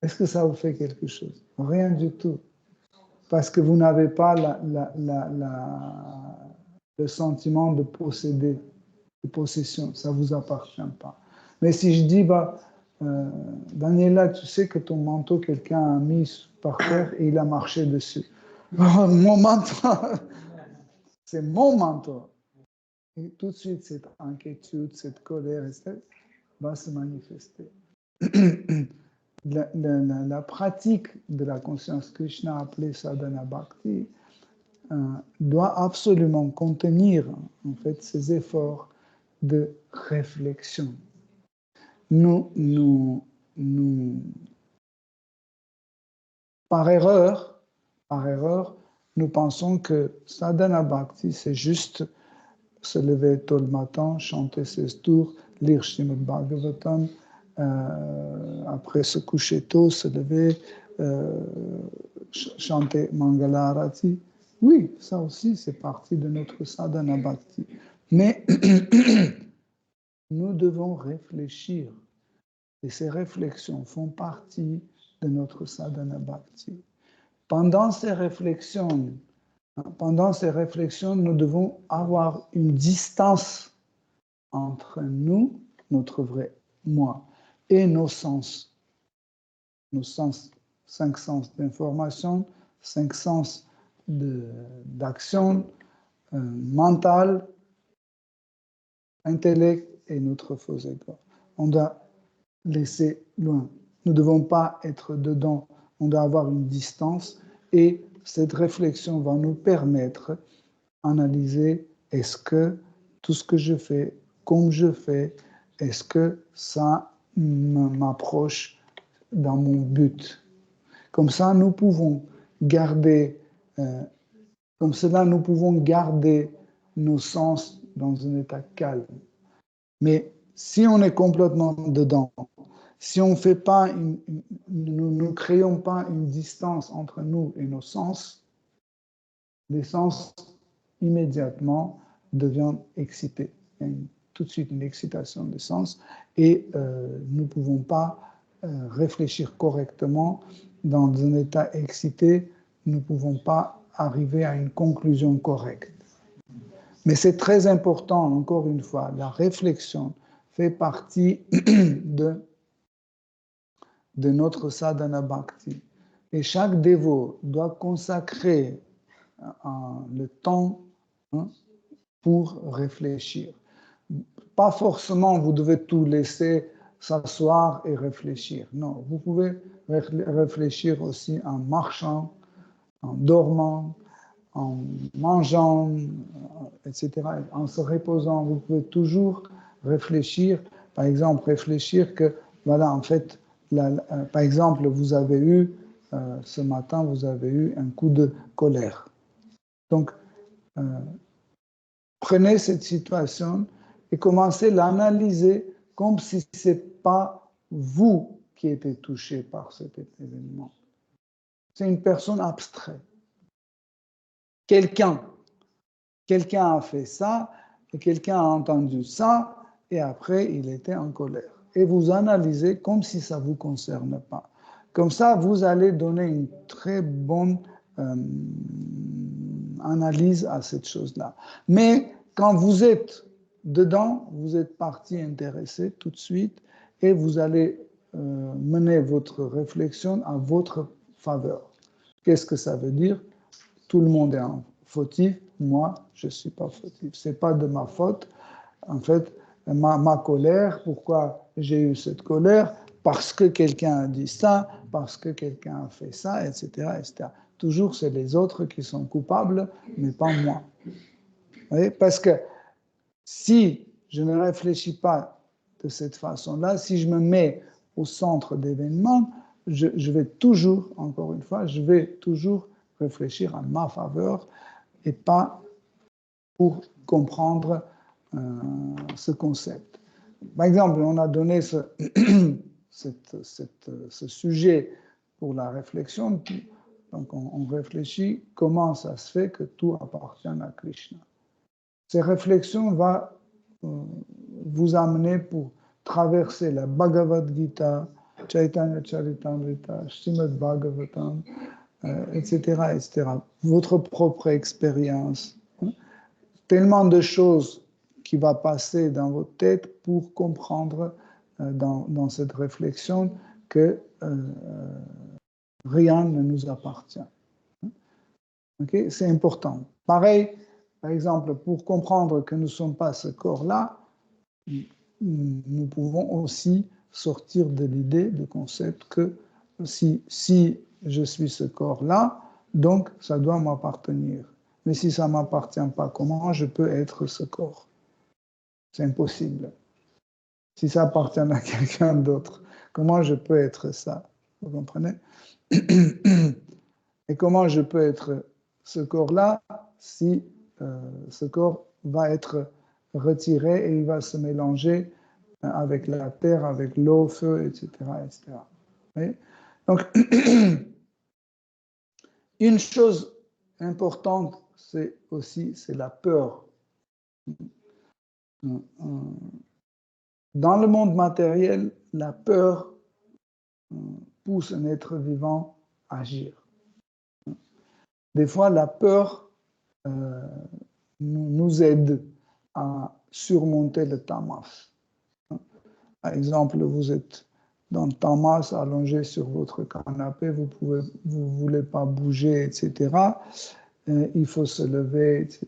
Est-ce que ça vous fait quelque chose? Rien du tout. Parce que vous n'avez pas le sentiment de posséder, de possession. Ça ne vous appartient pas. Mais si je dis, Daniela, tu sais que ton manteau, quelqu'un a mis par terre et il a marché dessus. Mon manteau, c'est mon manteau. Et tout de suite, cette inquiétude, cette colère, etc., va se manifester. La pratique de la conscience Krishna, appelée sadhana bhakti, doit absolument contenir en fait ces efforts de réflexion. Nous, par erreur, nous pensons que sadhana bhakti, c'est juste se lever tôt le matin, chanter 16 tours, lire Srimad Bhagavatam, après se coucher tôt, se lever, chanter Mangala Arati. Oui, ça aussi, c'est partie de notre sadhana bhakti. Mais nous devons réfléchir. Et ces réflexions font partie de notre sadhana bhakti. Pendant ces réflexions, nous devons avoir une distance entre nous, notre vrai moi, et nos sens. Nos sens, 5 sens d'information, 5 sens d'action mentale, intellect et notre faux ego. On doit laisser loin. Nous ne devons pas être dedans. On doit avoir une distance et cette réflexion va nous permettre d'analyser est-ce que tout ce que je fais, comme je fais, est-ce que ça m'approche dans mon but. Comme ça, nous pouvons garder, comme cela, nous pouvons garder nos sens dans un état calme. Mais si on est complètement dedans, si on fait pas nous ne créons pas une distance entre nous et nos sens, les sens immédiatement deviennent excités. Il y a tout de suite une excitation des sens et nous ne pouvons pas réfléchir correctement dans un état excité, nous ne pouvons pas arriver à une conclusion correcte. Mais c'est très important, encore une fois, la réflexion fait partie de notre sadhana bhakti. Et chaque dévot doit consacrer le temps pour réfléchir. Pas forcément vous devez tout laisser s'asseoir et réfléchir. Non, vous pouvez réfléchir aussi en marchant, en dormant, en mangeant, etc., en se reposant. Vous pouvez toujours réfléchir. Par exemple, réfléchir que, voilà, en fait, par exemple, vous avez eu, ce matin, vous avez eu un coup de colère. Donc, prenez cette situation et commencez à l'analyser comme si ce n'est pas vous qui êtes touché par cet événement. C'est une personne abstraite. Quelqu'un a fait ça, et quelqu'un a entendu ça, et après, il était en colère. Et vous analysez comme si ça ne vous concerne pas. Comme ça, vous allez donner une très bonne analyse à cette chose-là. Mais quand vous êtes dedans, vous êtes partie intéressée tout de suite, et vous allez mener votre réflexion à votre faveur. Qu'est-ce que ça veut dire? Tout le monde est fautif, moi, je ne suis pas fautif. Ce n'est pas de ma faute. En fait, ma colère, pourquoi j'ai eu cette colère? Parce que quelqu'un a dit ça, parce que quelqu'un a fait ça, etc., etc. Toujours, c'est les autres qui sont coupables, mais pas moi. Vous voyez? Parce que si je ne réfléchis pas de cette façon-là, si je me mets au centre d'événements, je vais toujours, encore une fois, je vais toujours réfléchir en ma faveur et pas pour comprendre ce concept. Par exemple, on a donné ce sujet pour la réflexion. Donc, on réfléchit comment ça se fait que tout appartient à Krishna. Ces réflexions vont vous amener pour traverser la Bhagavad Gita, Chaitanya Charitamrita, Srimad Bhagavatam, etc., etc. Votre propre expérience. Tellement de choses qui vont passer dans votre tête pour comprendre dans cette réflexion que rien ne nous appartient. Okay? C'est important. Pareil, par exemple, pour comprendre que nous ne sommes pas ce corps-là, nous pouvons aussi sortir de l'idée, du concept que si je suis ce corps-là, donc ça doit m'appartenir. Mais si ça ne m'appartient pas, comment je peux être ce corps? C'est impossible. Si ça appartient à quelqu'un d'autre, comment je peux être ça? Vous comprenez? Et comment je peux être ce corps-là si ce corps va être retiré et il va se mélanger avec la terre, avec l'eau, feu, etc., etc. Oui? Donc, une chose importante, c'est la peur. Dans le monde matériel, la peur pousse un être vivant à agir. Des fois, la peur nous aide à surmonter le tamas. Par exemple, vous êtes dans le tamas, allongé sur votre canapé, vous ne voulez pas bouger, etc. Il faut se lever, etc.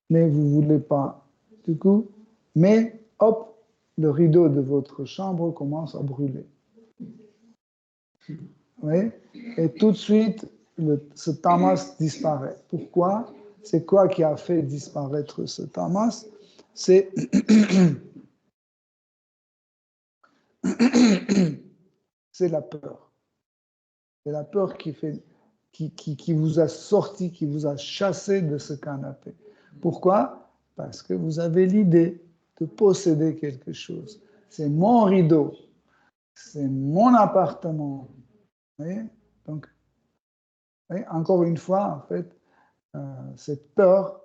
Mais vous ne voulez pas. Du coup, mais hop, le rideau de votre chambre commence à brûler. Oui? Et tout de suite, ce tamas disparaît. Pourquoi? C'est quoi qui a fait disparaître ce tamas? C'est la peur. C'est la peur qui vous a sorti, qui vous a chassé de ce canapé. Pourquoi? Parce que vous avez l'idée de posséder quelque chose. C'est mon rideau, c'est mon appartement. Vous voyez? Donc, encore une fois, en fait, cette peur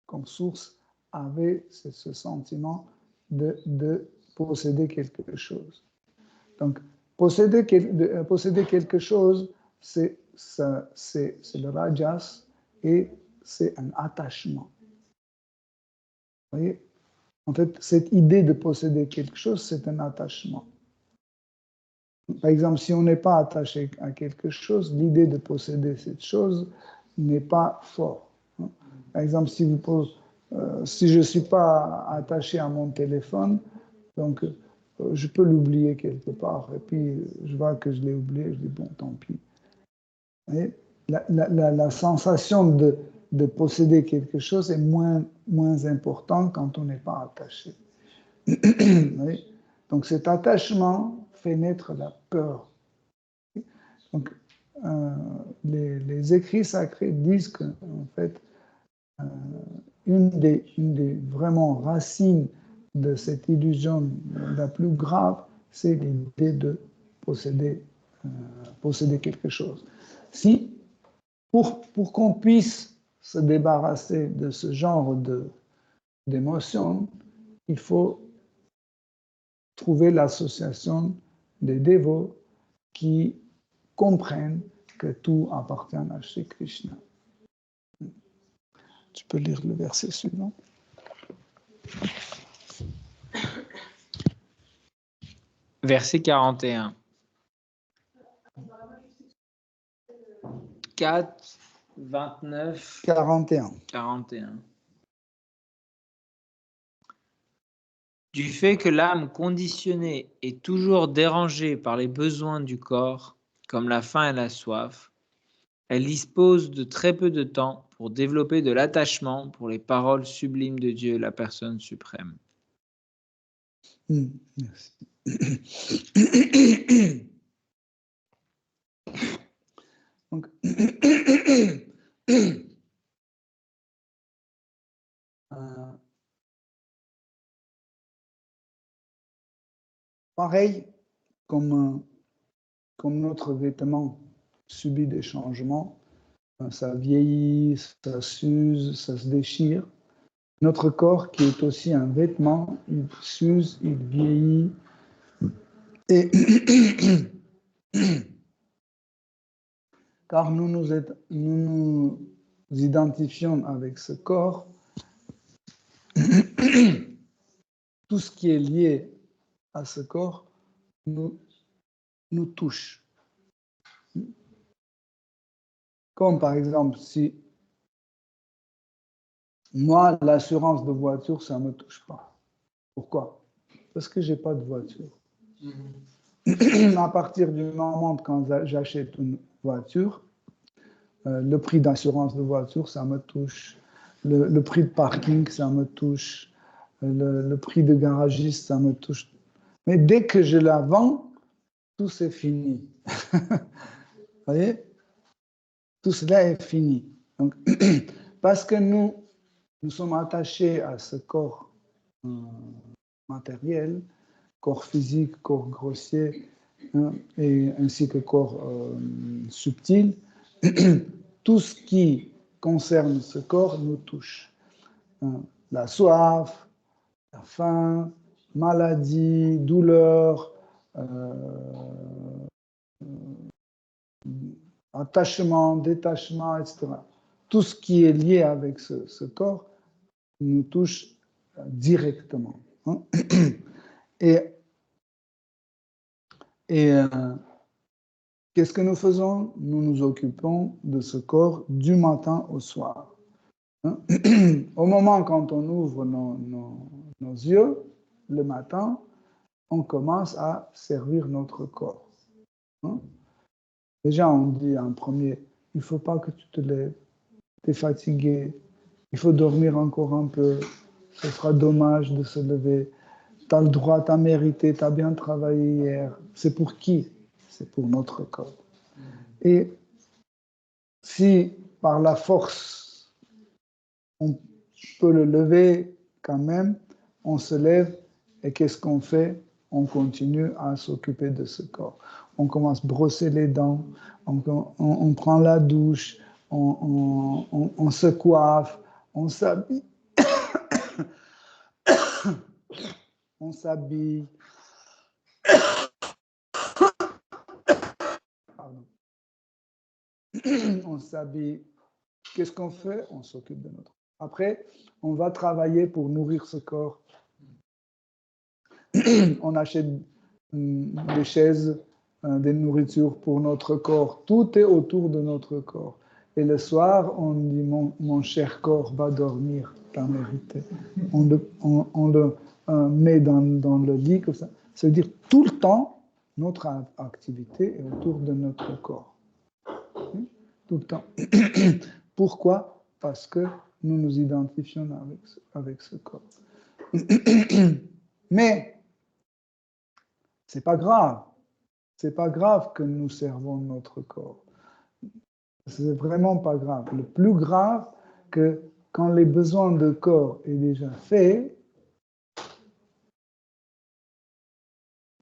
comme source avait ce sentiment de posséder quelque chose. Donc, posséder quelque chose, c'est le rajas et c'est un attachement. Vous voyez? En fait, cette idée de posséder quelque chose, c'est un attachement. Par exemple, si on n'est pas attaché à quelque chose, l'idée de posséder cette chose n'est pas forte. Par exemple, si je ne suis pas attaché à mon téléphone, donc je peux l'oublier quelque part. Et puis, je vois que je l'ai oublié, je dis, bon, tant pis. Et la sensation de posséder quelque chose est moins importante quand on n'est pas attaché. Donc, cet attachement fait naître la peur. Donc, les écrits sacrés disent que, en fait, une des vraiment racines de cette illusion la plus grave, c'est l'idée de posséder quelque chose. Si, pour qu'on puisse se débarrasser de ce genre d'émotions, il faut trouver l'association des dévots qui comprennent que tout appartient à Shri Krishna. Tu peux lire le verset suivant. Verset 41. 4, 29, 41. Du fait que l'âme conditionnée est toujours dérangée par les besoins du corps, comme la faim et la soif, elle dispose de très peu de temps pour développer de l'attachement pour les paroles sublimes de Dieu, la personne suprême. Merci. Donc, pareil, comme notre vêtement subit des changements, ça vieillit, ça s'use, ça se déchire. Notre corps, qui est aussi un vêtement, il s'use, il vieillit. Et car nous nous identifions avec ce corps, tout ce qui est lié à ce corps nous touche. Comme par exemple, si moi, l'assurance de voiture, ça ne me touche pas. Pourquoi? Parce que je n'ai pas de voiture. À partir du moment quand j'achète une voiture, le prix d'assurance de voiture, ça me touche. Le prix de parking, ça me touche. Le prix de garagiste, ça me touche. Mais dès que je la vends, tout c'est fini. Vous voyez? Tout cela est fini. Donc, parce que nous sommes attachés à ce corps matériel, corps physique, corps grossier, et ainsi que corps subtil, tout ce qui concerne ce corps nous touche. La soif, la faim, maladie, douleur, attachement, détachement, etc. Tout ce qui est lié avec ce corps nous touche directement. Et qu'est-ce que nous faisons? Nous nous occupons de ce corps du matin au soir. Au moment quand on ouvre nos yeux, le matin, on commence à servir notre corps. Déjà, on dit en premier, il ne faut pas que tu te lèves, tu es fatigué, il faut dormir encore un peu, ce sera dommage de se lever, tu as le droit, tu as mérité, tu as bien travaillé hier. C'est pour qui? C'est pour notre corps. Et si par la force, on peut le lever quand même, on se lève et qu'est-ce qu'on fait? On continue à s'occuper de ce corps. On commence à brosser les dents, on prend la douche, on se coiffe, on s'habille. On s'habille. Pardon. On s'habille. Qu'est-ce qu'on fait? On s'occupe de notre. Après, on va travailler pour nourrir ce corps. On achète des chaises, des nourritures pour notre corps. Tout est autour de notre corps. Et le soir, on dit mon cher corps va dormir, t'as mérité. On le met dans le lit comme ça. C'est-à-dire tout le temps, notre activité est autour de notre corps. Tout le temps. Pourquoi? Parce que nous nous identifions avec ce corps. Mais c'est pas grave. C'est pas grave que nous servons notre corps. C'est vraiment pas grave. Le plus grave, que quand les besoins de corps est déjà fait,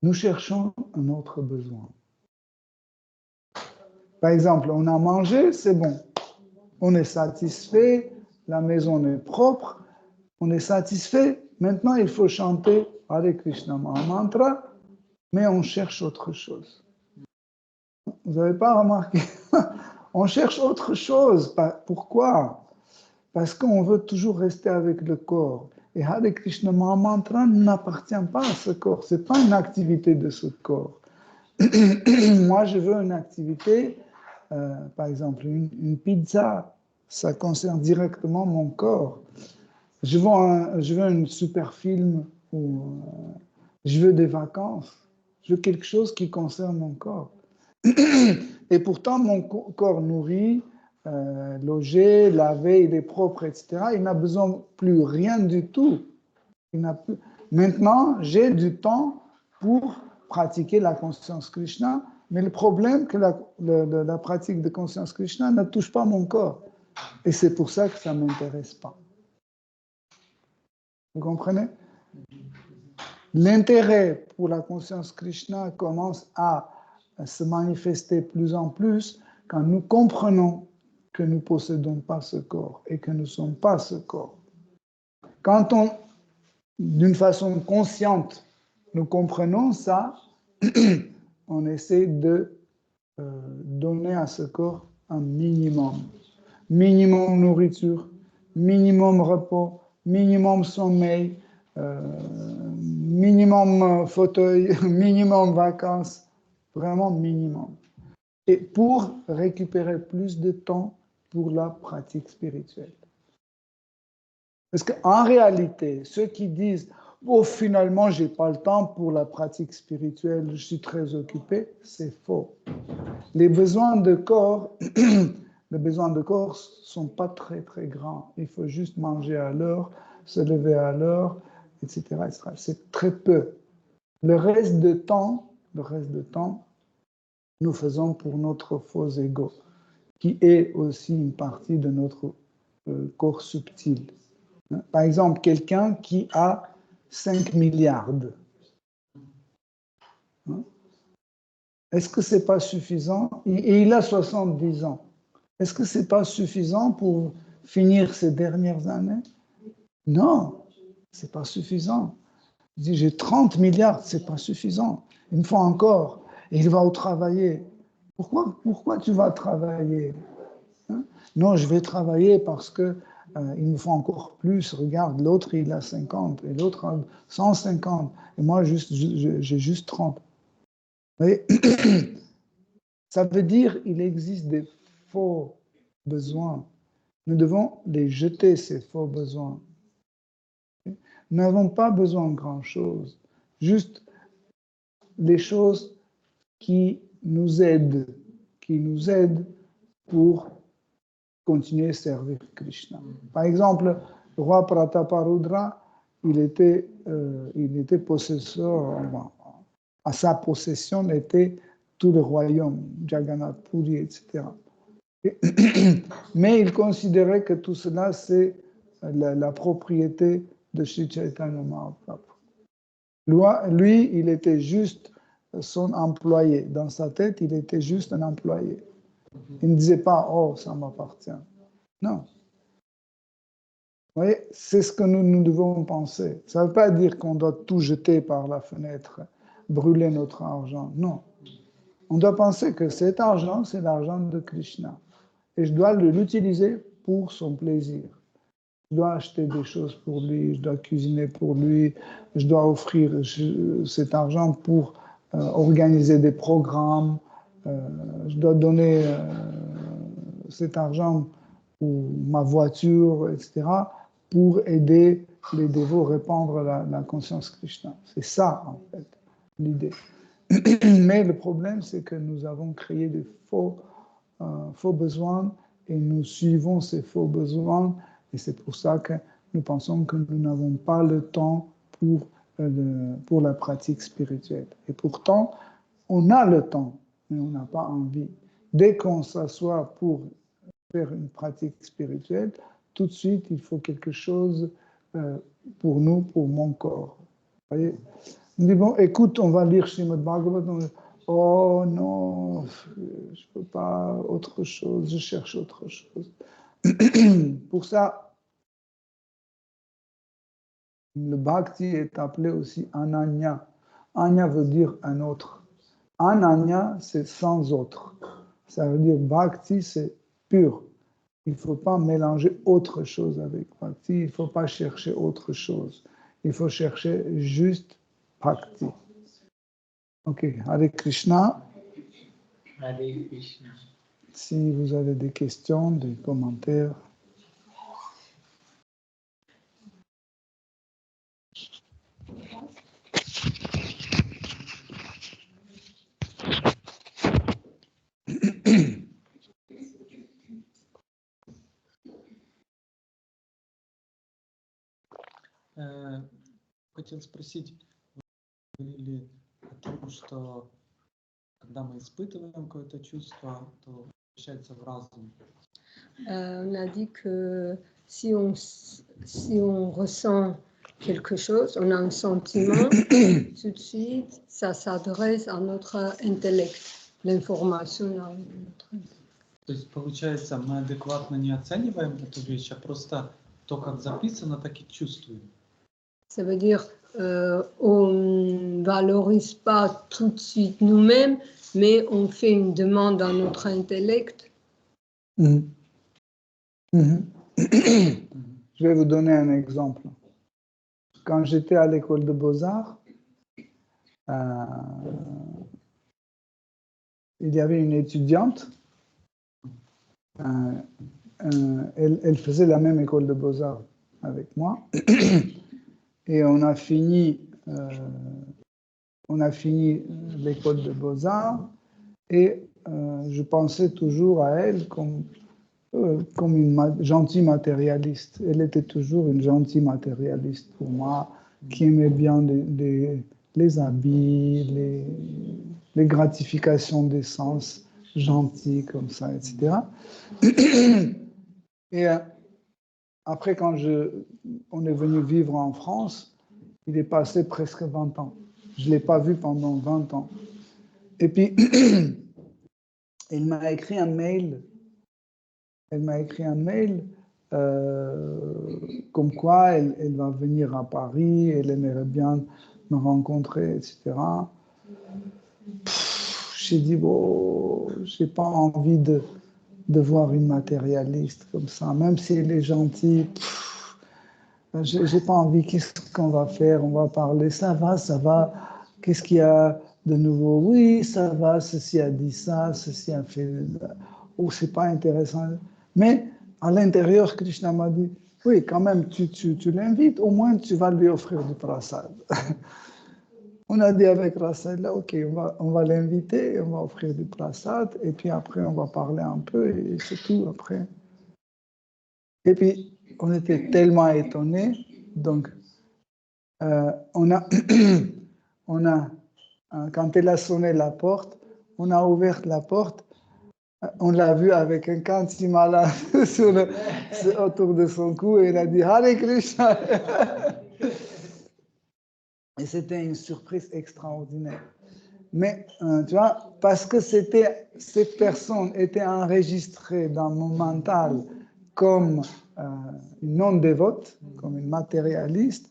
nous cherchons un autre besoin. Par exemple, on a mangé, c'est bon. On est satisfait, la maison est propre, on est satisfait. Maintenant, il faut chanter Hare Krishna Mahamantra, mais on cherche autre chose. Vous n'avez pas remarqué? On cherche autre chose. Pourquoi? Parce qu'on veut toujours rester avec le corps. Et Hare Krishna Mahamantra n'appartient pas à ce corps. Ce n'est pas une activité de ce corps. Moi, je veux une activité, par exemple, une pizza. Ça concerne directement mon corps. Je veux un super film ou je veux des vacances. Je veux quelque chose qui concerne mon corps. Et pourtant, mon corps nourri, logé, lavé, il est propre, etc. Il n'a besoin plus rien du tout. Maintenant, j'ai du temps pour pratiquer la conscience Krishna, mais le problème que la pratique de conscience Krishna ne touche pas mon corps. Et c'est pour ça que ça ne m'intéresse pas. Vous comprenez? L'intérêt pour la conscience Krishna commence à se manifester plus en plus quand nous comprenons que nous ne possédons pas ce corps et que nous ne sommes pas ce corps. Quand d'une façon consciente, nous comprenons ça, on essaie de donner à ce corps un minimum. Minimum nourriture, minimum repos, minimum sommeil, minimum fauteuil, minimum vacances, vraiment minimum. Et pour récupérer plus de temps pour la pratique spirituelle. Parce qu'en réalité, ceux qui disent « Oh, finalement, je n'ai pas le temps pour la pratique spirituelle, je suis très occupé », c'est faux. Les besoins de corps, les besoins de corps ne sont pas très, très grands. Il faut juste manger à l'heure, se lever à l'heure, etc., etc. C'est très peu. Le reste de temps, nous faisons pour notre faux ego, qui est aussi une partie de notre corps subtil. Par exemple, quelqu'un qui a 5 milliards. Est-ce que ce n'est pas suffisant? Et il a 70 ans. Est-ce que ce n'est pas suffisant pour finir ces dernières années? Non, ce n'est pas suffisant. Il dit, j'ai 30 milliards, ce n'est pas suffisant. Une fois encore, il va au travailler. Pourquoi tu vas travailler? Non, je vais travailler parce que il me faut encore plus. Regarde, l'autre, il a 50 et l'autre a 150. Et moi, j'ai juste 30. Vous voyez? Ça veut dire qu'il existe des faux besoins. Nous devons les jeter, ces faux besoins. Nous n'avons pas besoin de grand-chose. Juste les choses qui nous aident pour continuer à servir Krishna. Par exemple, le roi Prataparudra, il était possesseur, à sa possession était tout le royaume, Jagannath Puri, etc. Mais il considérait que tout cela, c'est la propriété de Sri Chaitanya Mahaprabhu. Lui, il était juste son employé. Dans sa tête, il était juste un employé. Il ne disait pas « Oh, ça m'appartient ». Non. Vous voyez, c'est ce que nous devons penser. Ça ne veut pas dire qu'on doit tout jeter par la fenêtre, brûler notre argent. Non. On doit penser que cet argent, c'est l'argent de Krishna. Et je dois l'utiliser pour son plaisir. Je dois acheter des choses pour lui, je dois cuisiner pour lui, je dois offrir cet argent pour organiser des programmes, je dois donner cet argent ou ma voiture, etc., pour aider les dévots à répandre la conscience Krishna. C'est ça, en fait, l'idée. Mais le problème, c'est que nous avons créé des faux besoins et nous suivons ces faux besoins. Et c'est pour ça que nous pensons que nous n'avons pas le temps pour la pratique spirituelle. Et pourtant, on a le temps, mais on n'a pas envie. Dès qu'on s'assoit pour faire une pratique spirituelle, tout de suite, il faut quelque chose pour nous, pour mon corps. Vous voyez? On dit, bon, écoute, on va lire Srimad Bhagavatam. Oh non, je ne peux pas, autre chose, je cherche autre chose. Pour ça, le bhakti est appelé aussi ananya. Anya veut dire un autre. Ananya, c'est sans autre. Ça veut dire bhakti, c'est pur. Il ne faut pas mélanger autre chose avec bhakti. Il ne faut pas chercher autre chose. Il faut chercher juste bhakti. Ok, Hare Krishna. Hare Krishna. Si vous avez des questions, des commentaires. Хотел спросить, вы говорили о том, что когда мы испытываем какое-то чувство, то возвращается в разум. On a dit que si on ressent quelque chose, on a un sentiment, tout de suite, ça s'adresse à notre intellect, l'information à notre intellect. То есть, получается, мы адекватно не оцениваем эту вещь, а просто то, как записано, так и чувствуем. Ça veut dire on ne valorise pas tout de suite nous-mêmes, mais on fait une demande à notre intellect. Mhm. Mhm. Je vais vous donner un exemple. Quand j'étais à l'école de Beaux-Arts, il y avait une étudiante, elle faisait la même école de Beaux-Arts avec moi, et on a fini l'école de Beaux-Arts, et je pensais toujours à elle comme une gentille matérialiste. Elle était toujours une gentille matérialiste pour moi, qui aimait bien les habits, les gratifications des sens, gentils comme ça, etc. Et après, quand on est venu vivre en France, il est passé presque 20 ans. Je ne l'ai pas vu pendant 20 ans. Et puis, elle m'a écrit un mail. Comme quoi elle va venir à Paris, elle aimerait bien me rencontrer, etc. J'ai dit, bon, je n'ai pas envie de voir une matérialiste comme ça, même si elle est gentille. Je n'ai pas envie, qu'est-ce qu'on va faire? On va parler, ça va. Qu'est-ce qu'il y a de nouveau? Oui, ça va, ceci a dit ça, ceci a fait... Oh, c'est pas intéressant. Mais à l'intérieur, Krishna m'a dit, oui, quand même, tu l'invites, au moins tu vas lui offrir du prasad. On a dit avec Rassel, là, ok, on va l'inviter, on va offrir du prasad, et puis après, on va parler un peu, et c'est tout après. Et puis, on était tellement étonnés, donc, on a, quand elle a sonné la porte, on a ouvert la porte, on l'a vu avec un kantimala autour de son cou, et elle a dit Hare Krishna. Et c'était une surprise extraordinaire. Mais, tu vois, parce que cette personne était enregistrée dans mon mental comme une non-dévote, comme une matérialiste,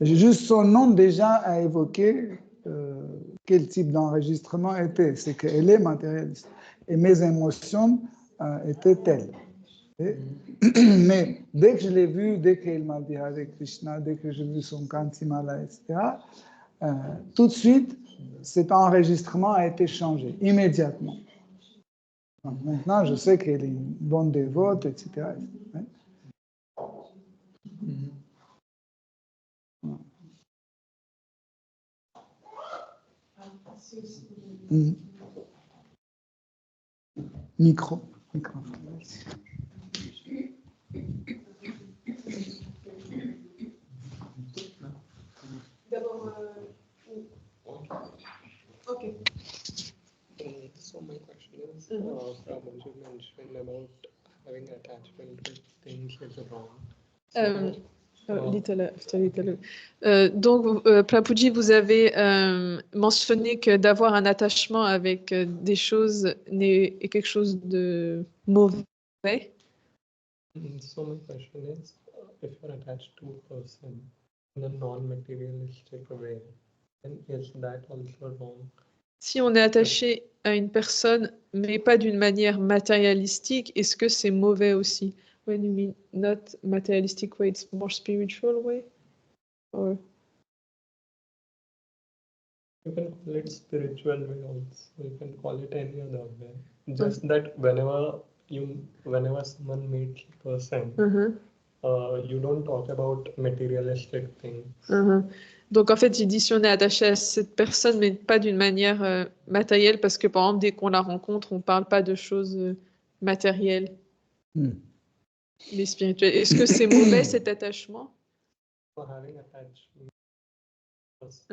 juste son nom déjà a évoqué quel type d'enregistrement était. C'est qu'elle est matérialiste. Et mes émotions étaient telles. Mais dès que je l'ai vue, dès qu'elle m'a dit Hare Krishna, dès que j'ai vu son kantimala, etc., tout de suite, cet enregistrement a été changé, immédiatement. Donc, maintenant, je sais qu'elle est une bonne dévote, etc. Micro. D'abord, okay. So my question is, Prabhu, you mentioned about having attachment with things is wrong. Donc, Prabhuji, vous avez mentionné que d'avoir un attachement avec des choses est quelque chose de mauvais. So my question is, if you're attached to a person in a non-materialistic way, then is that also wrong? Si on est attaché à une personne, mais pas d'une manière matérialistique, est-ce que c'est mauvais aussi? When you mean not materialistic way, it's more spiritual way? Or... You can call it spiritual way also. You can call it any other way. Just that whenever someone meets a person, you don't talk about materialistic things. Donc en fait, il dit si on est attaché à cette personne, mais pas d'une manière matérielle, parce que par exemple, dès qu'on la rencontre, on ne parle pas de choses matérielles, mais spirituelles. Est-ce que c'est mauvais cet attachement? For having attachment with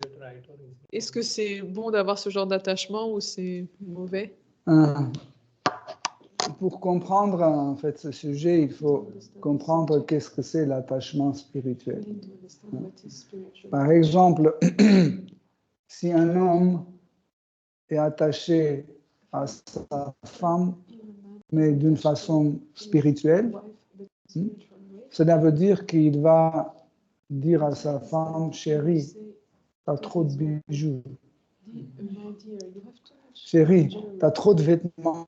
a right or reason. Est-ce que c'est bon d'avoir ce genre d'attachement ou c'est mauvais? pour comprendre en fait ce sujet, il faut comprendre qu'est-ce que c'est l'attachement spirituel. Par exemple, si un homme est attaché à sa femme, mais d'une façon spirituelle, cela veut dire qu'il va dire à sa femme, chérie, t'as trop de bijoux. Chérie, t'as trop de vêtements.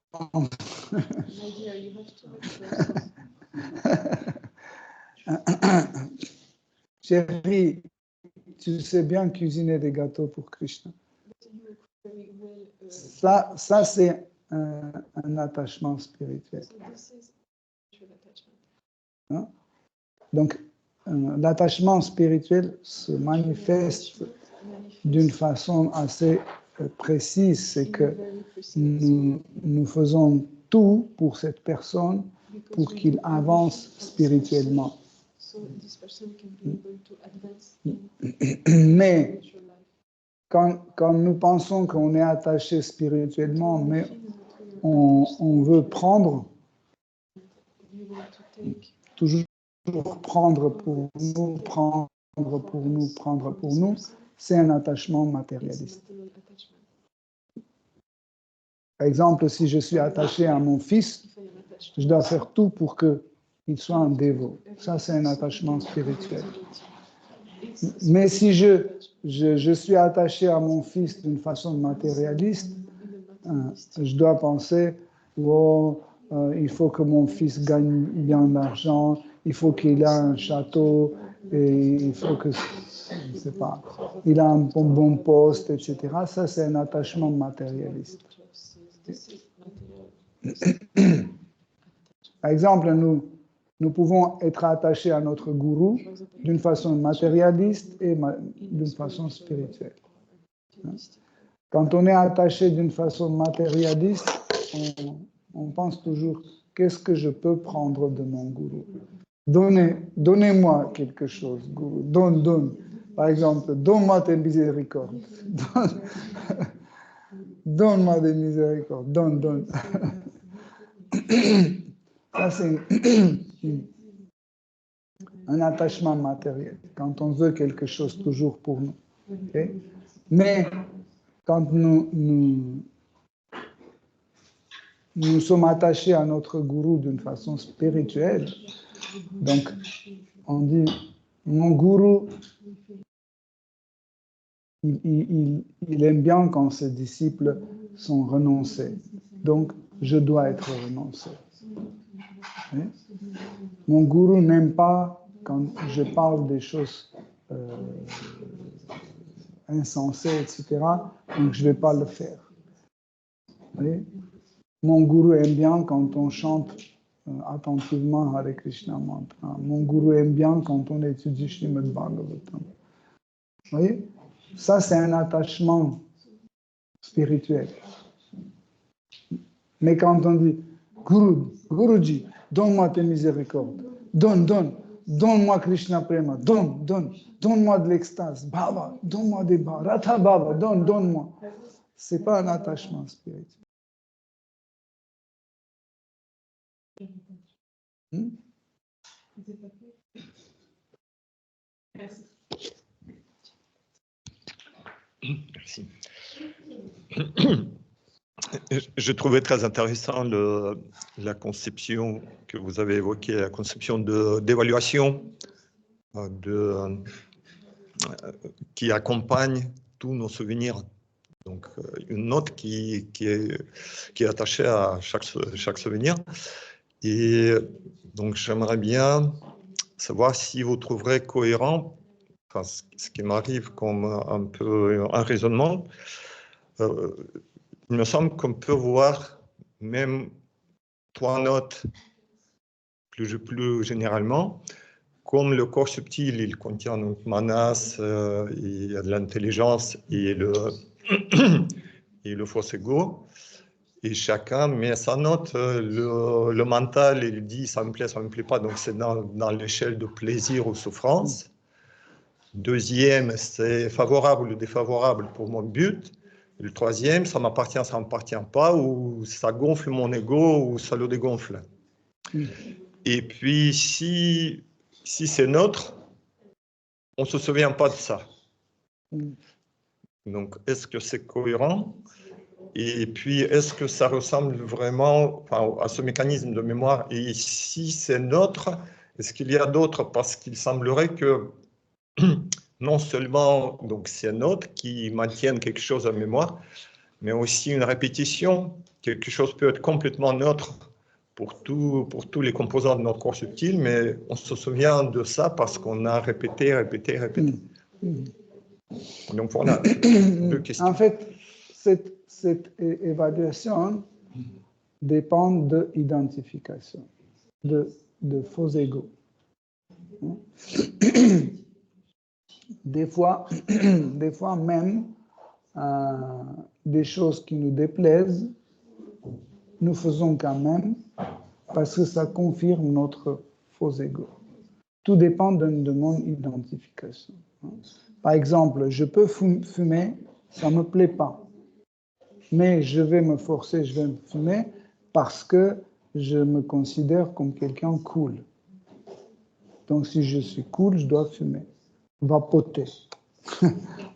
Chérie, tu sais bien cuisiner des gâteaux pour Krishna. Ça c'est un attachement spirituel. Hein? Donc, l'attachement spirituel se manifeste d'une façon assez précise, c'est que nous faisons tout pour cette personne pour qu'il avance spirituellement. Mais quand nous pensons qu'on est attaché spirituellement, mais on veut prendre, toujours prendre pour nous, prendre pour nous, c'est un attachement matérialiste. Par exemple, si je suis attaché à mon fils, je dois faire tout pour qu'il soit un dévot. Ça, c'est un attachement spirituel. Mais si je suis attaché à mon fils d'une façon matérialiste, je dois penser, il faut que mon fils gagne bien d'argent, il faut qu'il ait un château, et il faut que, je ne sais pas, il a un bon poste, etc. Ça, c'est un attachement matérialiste. Par exemple, nous pouvons être attachés à notre gourou d'une façon matérialiste et d'une façon spirituelle. Quand on est attaché d'une façon matérialiste, on pense toujours, qu'est-ce que je peux prendre de mon gourou? Donnez-moi quelque chose, gourou. Donne. Par exemple, donne-moi tes miséricordes. Donne-moi des miséricordes. Donne. Ça, c'est un attachement matériel, quand on veut quelque chose toujours pour nous. Okay? Mais quand nous sommes attachés à notre gourou d'une façon spirituelle, donc on dit, mon gourou, il aime bien quand ses disciples sont renoncés. Donc, je dois être renoncé. Okay? Mon gourou n'aime pas quand je parle des choses insensées, etc. Donc, je ne vais pas le faire. Okay? Mon gourou aime bien quand on chante attentivement Hare Krishna Mantra. Mon gourou aime bien quand on étudie Srimad Bhagavatam. Vous voyez? Ça, c'est un attachement spirituel. Mais quand on dit Guruji, donne-moi tes miséricordes, donne-moi Krishna Prema, donne-moi de l'extase, Baba, donne-moi des bas, Ratha Baba, donne-moi. Ce n'est pas un attachement spirituel. Merci. Je trouvais très intéressant la conception que vous avez évoquée, la conception d'évaluation qui accompagne tous nos souvenirs. Donc, une note qui est attachée à chaque souvenir. Et donc, j'aimerais bien savoir si vous trouverez cohérent, enfin, ce qui m'arrive comme un peu un raisonnement. Il me semble qu'on peut voir même 3 notes plus généralement, comme le corps subtil, il contient donc manas, il y a de l'intelligence et le faux ego, et chacun met sa note. Le mental, il dit ça me plaît pas, donc c'est dans l'échelle de plaisir ou souffrance. Deuxième, c'est favorable ou défavorable pour mon but. Et le troisième, ça m'appartient, ça ne m'appartient pas, ou ça gonfle mon ego, ou ça le dégonfle. Et puis, si c'est neutre, on ne se souvient pas de ça. Donc, est-ce que c'est cohérent? Et puis, est-ce que ça ressemble vraiment à ce mécanisme de mémoire? Et si c'est neutre, est-ce qu'il y a d'autres? Parce qu'il semblerait que non seulement c'est neutre qui maintienne quelque chose en mémoire, mais aussi une répétition. Quelque chose peut être complètement neutre pour tous les composants de notre corps subtil, mais on se souvient de ça parce qu'on a répété. Donc voilà, deux questions. En fait, cette évaluation dépend de l'identification, de faux égos. Des fois même, des choses qui nous déplaisent, nous faisons quand même parce que ça confirme notre faux ego. Tout dépend de mon identification. Par exemple, je peux fumer, ça ne me plaît pas. Mais je vais me forcer, je vais me fumer parce que je me considère comme quelqu'un cool. Donc si je suis cool, je dois fumer. Vapoter.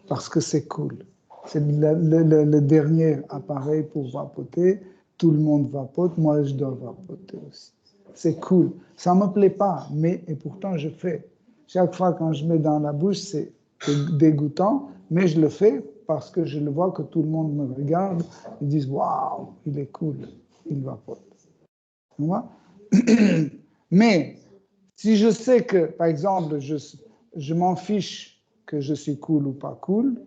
Parce que c'est cool. C'est le dernier appareil pour vapoter. Tout le monde vapote, moi je dois vapoter aussi. C'est cool. Ça ne me plaît pas, et pourtant je fais. Chaque fois quand je mets dans la bouche, c'est dégoûtant, mais je le fais parce que je le vois que tout le monde me regarde. Ils disent « Waouh, il est cool, il vapote. » Tu vois? Mais si je sais que, par exemple, je m'en fiche que je suis cool ou pas cool,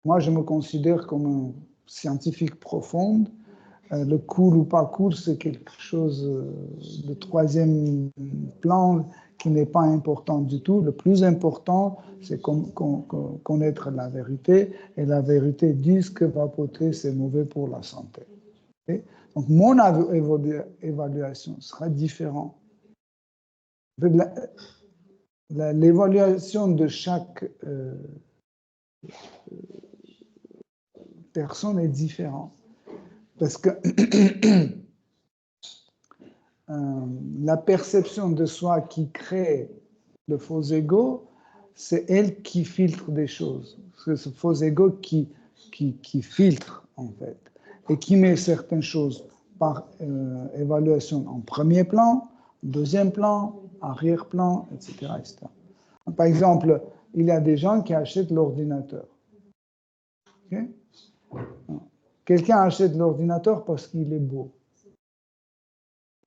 moi je me considère comme un scientifique profond. Le cool ou pas cool, c'est quelque chose de troisième plan qui n'est pas important du tout. Le plus important, c'est connaître la vérité. Et la vérité dit que vapoter, c'est mauvais pour la santé. Okay? Donc, mon évaluation sera différente. L'évaluation de chaque personne est différente. Parce que la perception de soi qui crée le faux ego, c'est elle qui filtre des choses. C'est ce faux ego qui filtre, en fait, et qui met certaines choses par évaluation en premier plan, deuxième plan, arrière-plan, etc., etc. Par exemple, il y a des gens qui achètent l'ordinateur. Okay? Quelqu'un achète l'ordinateur parce qu'il est beau.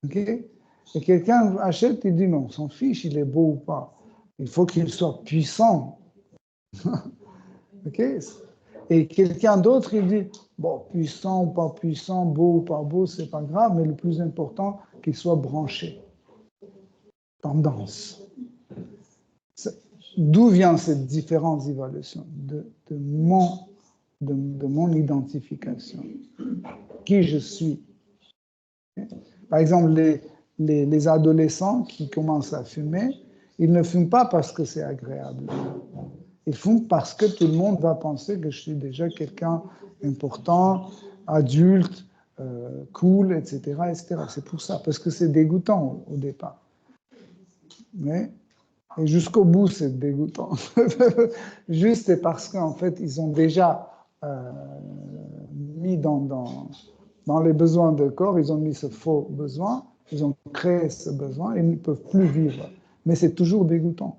Okay? Et quelqu'un achète, il dit non, on s'en fiche, il est beau ou pas. Il faut qu'il soit puissant. Okay? Et quelqu'un d'autre, il dit bon, puissant ou pas puissant, beau ou pas beau, c'est pas grave, mais le plus important, qu'il soit branché. Tendance. D'où vient cette différence d'évaluation? De mon identification. Qui je suis. Par exemple, les adolescents qui commencent à fumer, ils ne fument pas parce que c'est agréable. Ils fument parce que tout le monde va penser que je suis déjà quelqu'un important, adulte, cool, etc., etc. C'est pour ça, parce que c'est dégoûtant au départ. Et jusqu'au bout, c'est dégoûtant. Juste c'est parce qu'en fait, ils ont déjà mis dans les besoins de corps, ils ont mis ce faux besoin, ils ont créé ce besoin, et ils ne peuvent plus vivre. Mais c'est toujours dégoûtant.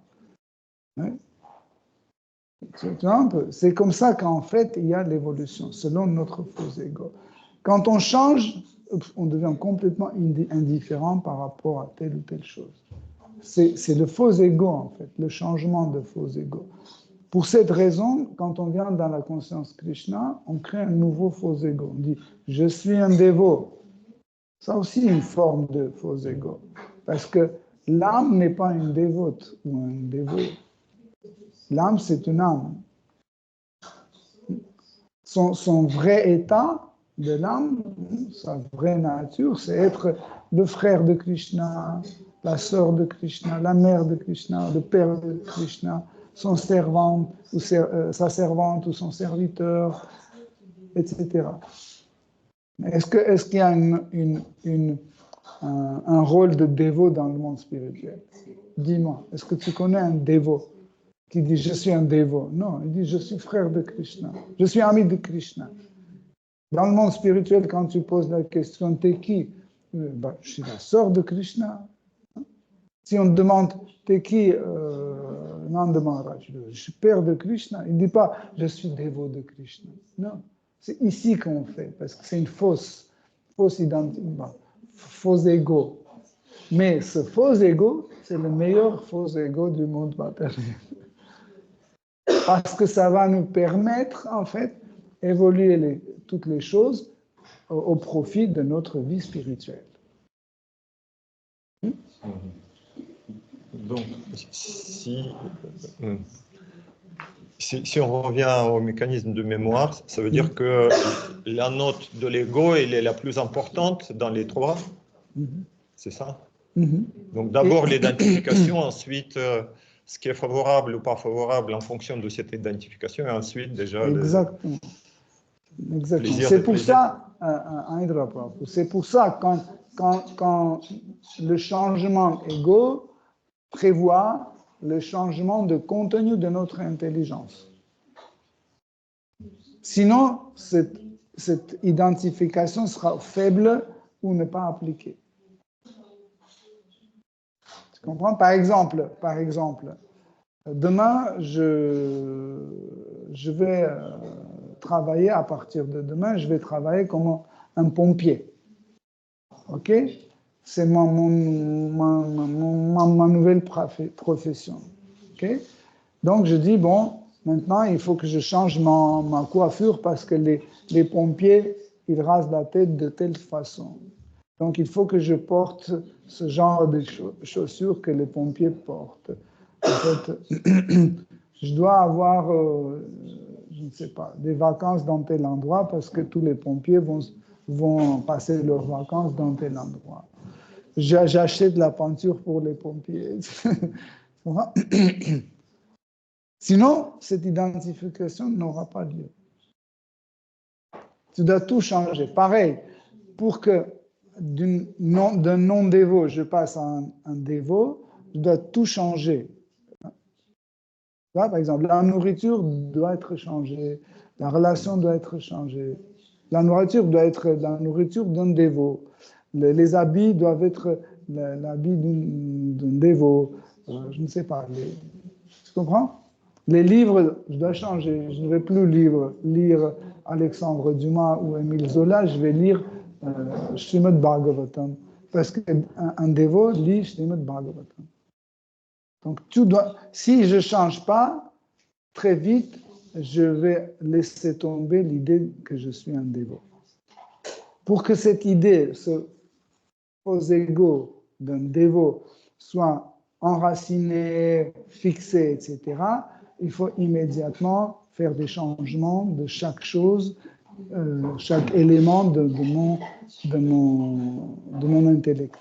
C'est comme ça qu'en fait, il y a l'évolution, selon notre faux ego. Quand on change, on devient complètement indifférent par rapport à telle ou telle chose. C'est le faux ego, en fait, le changement de faux ego. Pour cette raison, quand on vient dans la conscience Krishna, on crée un nouveau faux ego. On dit « je suis un dévot ». Ça aussi une forme de faux ego. Parce que l'âme n'est pas une dévote ou un dévot. L'âme, c'est une âme. Son vrai état de l'âme, sa vraie nature, c'est être le frère de Krishna, la sœur de Krishna, la mère de Krishna, le père de Krishna, son servant ou sa servante ou son serviteur. etc. Est-ce qu'il y a un rôle de dévot dans le monde spirituel? Dis-moi, est-ce que tu connais un dévot qui dit « je suis un dévot ». Non, il dit « je suis frère de Krishna, je suis ami de Krishna ». Dans le monde spirituel, quand tu poses la question « t'es qui ?» Je suis la sœur de Krishna. Si on te demande « t'es qui ?» Nanda Maharaj, je suis père de Krishna. Il ne dit pas « je suis dévot de Krishna ». Non, c'est ici qu'on fait, parce que c'est une fausse identité, faux ego. Mais ce faux ego, c'est le meilleur faux ego du monde matériel. Parce que ça va nous permettre, en fait, d'évoluer toutes les choses au profit de notre vie spirituelle. Donc, si on revient au mécanisme de mémoire, ça veut dire que la note de l'ego, elle est la plus importante dans les trois. C'est ça? Donc d'abord l'identification, ensuite ce qui est favorable ou pas favorable en fonction de cette identification, et ensuite déjà Exactement. C'est pour ça, c'est pour ça quand le changement ego prévoit le changement de contenu de notre intelligence. Sinon, cette identification sera faible ou ne pas appliquée. Tu comprends? Par exemple, demain, je vais travailler, à partir de demain, je vais travailler comme un pompier. OK? C'est ma nouvelle profession. OK? Donc, je dis, bon, maintenant, il faut que je change ma coiffure parce que les pompiers, ils rasent la tête de telle façon. Donc, il faut que je porte ce genre de chaussures que les pompiers portent. En fait, je dois avoir, je ne sais pas, des vacances dans tel endroit parce que tous les pompiers vont passer leurs vacances dans tel endroit. J'achète de la peinture pour les pompiers. Sinon, cette identification n'aura pas lieu. Tu dois tout changer. Pareil, pour que d'un non-dévot, je passe à un dévot, je dois tout changer. Par exemple, la nourriture doit être changée, la relation doit être changée. La nourriture doit être la nourriture d'un dévot. Les habits doivent être l'habit d'un dévot. Je ne sais pas. Tu comprends? Les livres, je dois changer. Je ne vais plus lire Alexandre Dumas ou Émile Zola, je vais lire Srimad Bhagavatam. Parce qu'un dévot lit Srimad Bhagavatam. Donc, si je ne change pas, très vite, je vais laisser tomber l'idée que je suis un dévot. Pour que cette idée, ce faux ego d'un dévot soit enraciné, fixé, etc., il faut immédiatement faire des changements de chaque chose, chaque élément de mon intellect.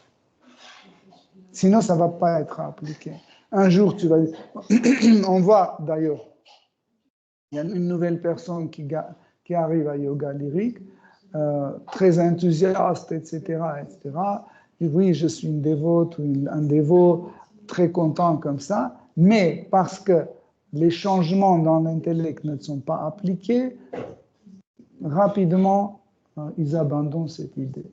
Sinon, ça ne va pas être appliqué. Un jour, tu vas dire... On voit d'ailleurs, il y a une nouvelle personne qui arrive à Yoga Lyrique, très enthousiaste, etc., etc. Et oui, je suis une dévote ou un dévot très content comme ça, mais parce que les changements dans l'intellect ne sont pas appliqués, rapidement, ils abandonnent cette idée.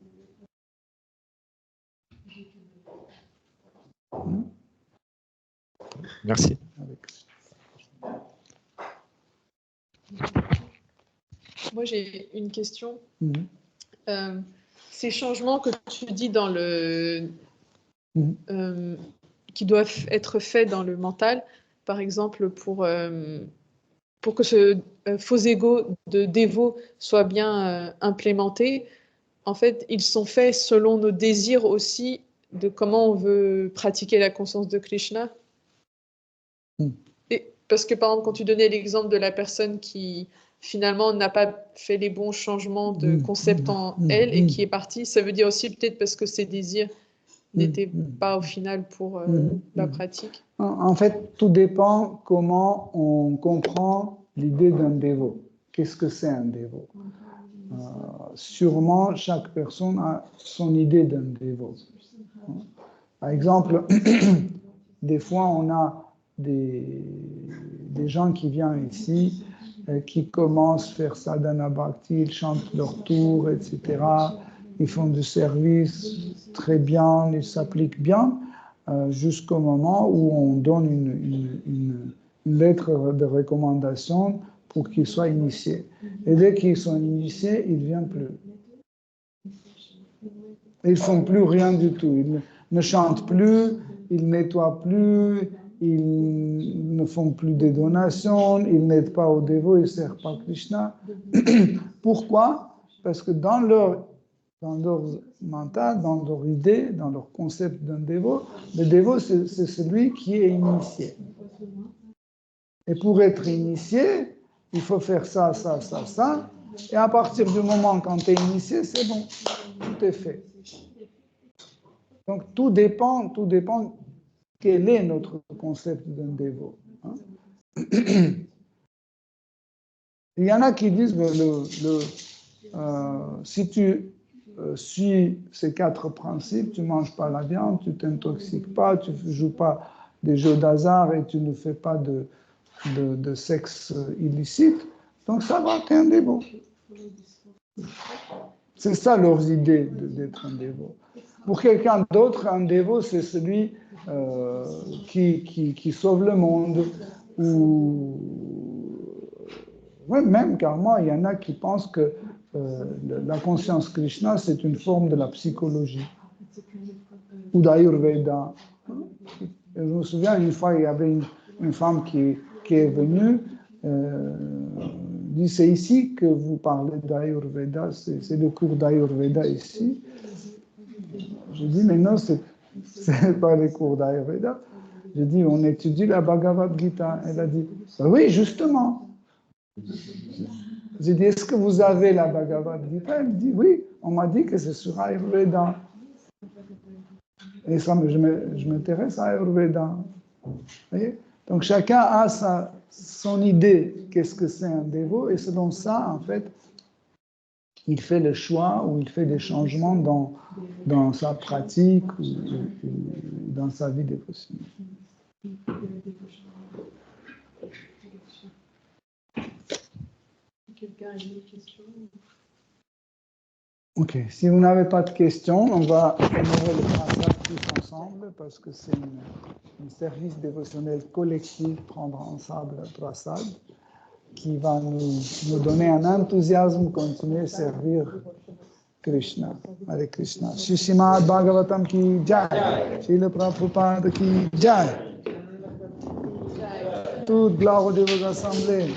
Merci. Moi, j'ai une question. Ces changements que tu dis dans qui doivent être faits dans le mental, par exemple, pour que ce faux ego de dévot soit bien implémenté, en fait, ils sont faits selon nos désirs aussi de comment on veut pratiquer la conscience de Krishna. Et parce que, par exemple, quand tu donnais l'exemple de la personne qui, finalement, n'a pas fait les bons changements de concept en elle et qui est partie, ça veut dire aussi peut-être parce que ses désirs n'étaient pas, au final, pour la pratique. En fait, tout dépend comment on comprend l'idée d'un dévot. Qu'est-ce que c'est un dévot? sûrement, chaque personne a son idée d'un dévot. Par exemple, des fois, on a des gens qui viennent ici, qui commencent à faire sadhana bhakti, ils chantent leur tour, etc. Ils font du service très bien, ils s'appliquent bien, jusqu'au moment où on donne une lettre de recommandation pour qu'ils soient initiés. Et dès qu'ils sont initiés, ils ne viennent plus. Ils ne font plus rien du tout. Ils ne chantent plus, ils ne nettoient plus, ils ne font plus de donations, ils n'aident pas aux dévots, ils ne servent pas Krishna. Pourquoi? Parce que dans leur mental, dans leur idée, dans leur concept d'un dévot, le dévot, c'est celui qui est initié. Et pour être initié, il faut faire ça, ça, ça, ça. Et à partir du moment quand tu es initié, c'est bon, tout est fait. Donc tout dépend quel est notre concept d'un dévot. Il y en a qui disent que si tu suis ces 4 principes, tu ne manges pas la viande, tu ne t'intoxiques pas, tu ne joues pas des jeux d'hasard et tu ne fais pas de sexe illicite, donc ça va, tu es un dévot. C'est ça leurs idées d'être un dévot. Pour quelqu'un d'autre, un dévot, c'est celui qui sauve le monde, ou même carrément, il y en a qui pensent que la conscience Krishna, c'est une forme de la psychologie ou d'Ayurveda. Je me souviens, une fois, il y avait une femme qui est venue, dit, c'est ici que vous parlez d'Ayurveda, c'est le cours d'Ayurveda ici. Je dis, mais non, c'est pas les cours d'Ayurveda. Je dis, on étudie la Bhagavad Gita. Elle a dit, oui, justement. J'ai dit, est-ce que vous avez la Bhagavad Gita? Elle dit, oui, on m'a dit que c'est sur Ayurveda. Et ça, je m'intéresse à Ayurveda. Vous voyez? Donc chacun a son idée, qu'est-ce que c'est un dévot, et selon ça, en fait, il fait le choix ou il fait des changements dans sa pratique ou dans sa vie dévotionnelle. Quelqu'un a une question? Ok, si vous n'avez pas de questions, on va honorer le prasad tous ensemble parce que c'est un service dévotionnel collectif, prendre ensemble le prasad, qui va nous donner un enthousiasme, continuer à servir Krishna. Hare Krishna. Shri Srimad Bhagavatam ki jai. Srila Prabhupada ki jai. Toute gloire de vos assemblées.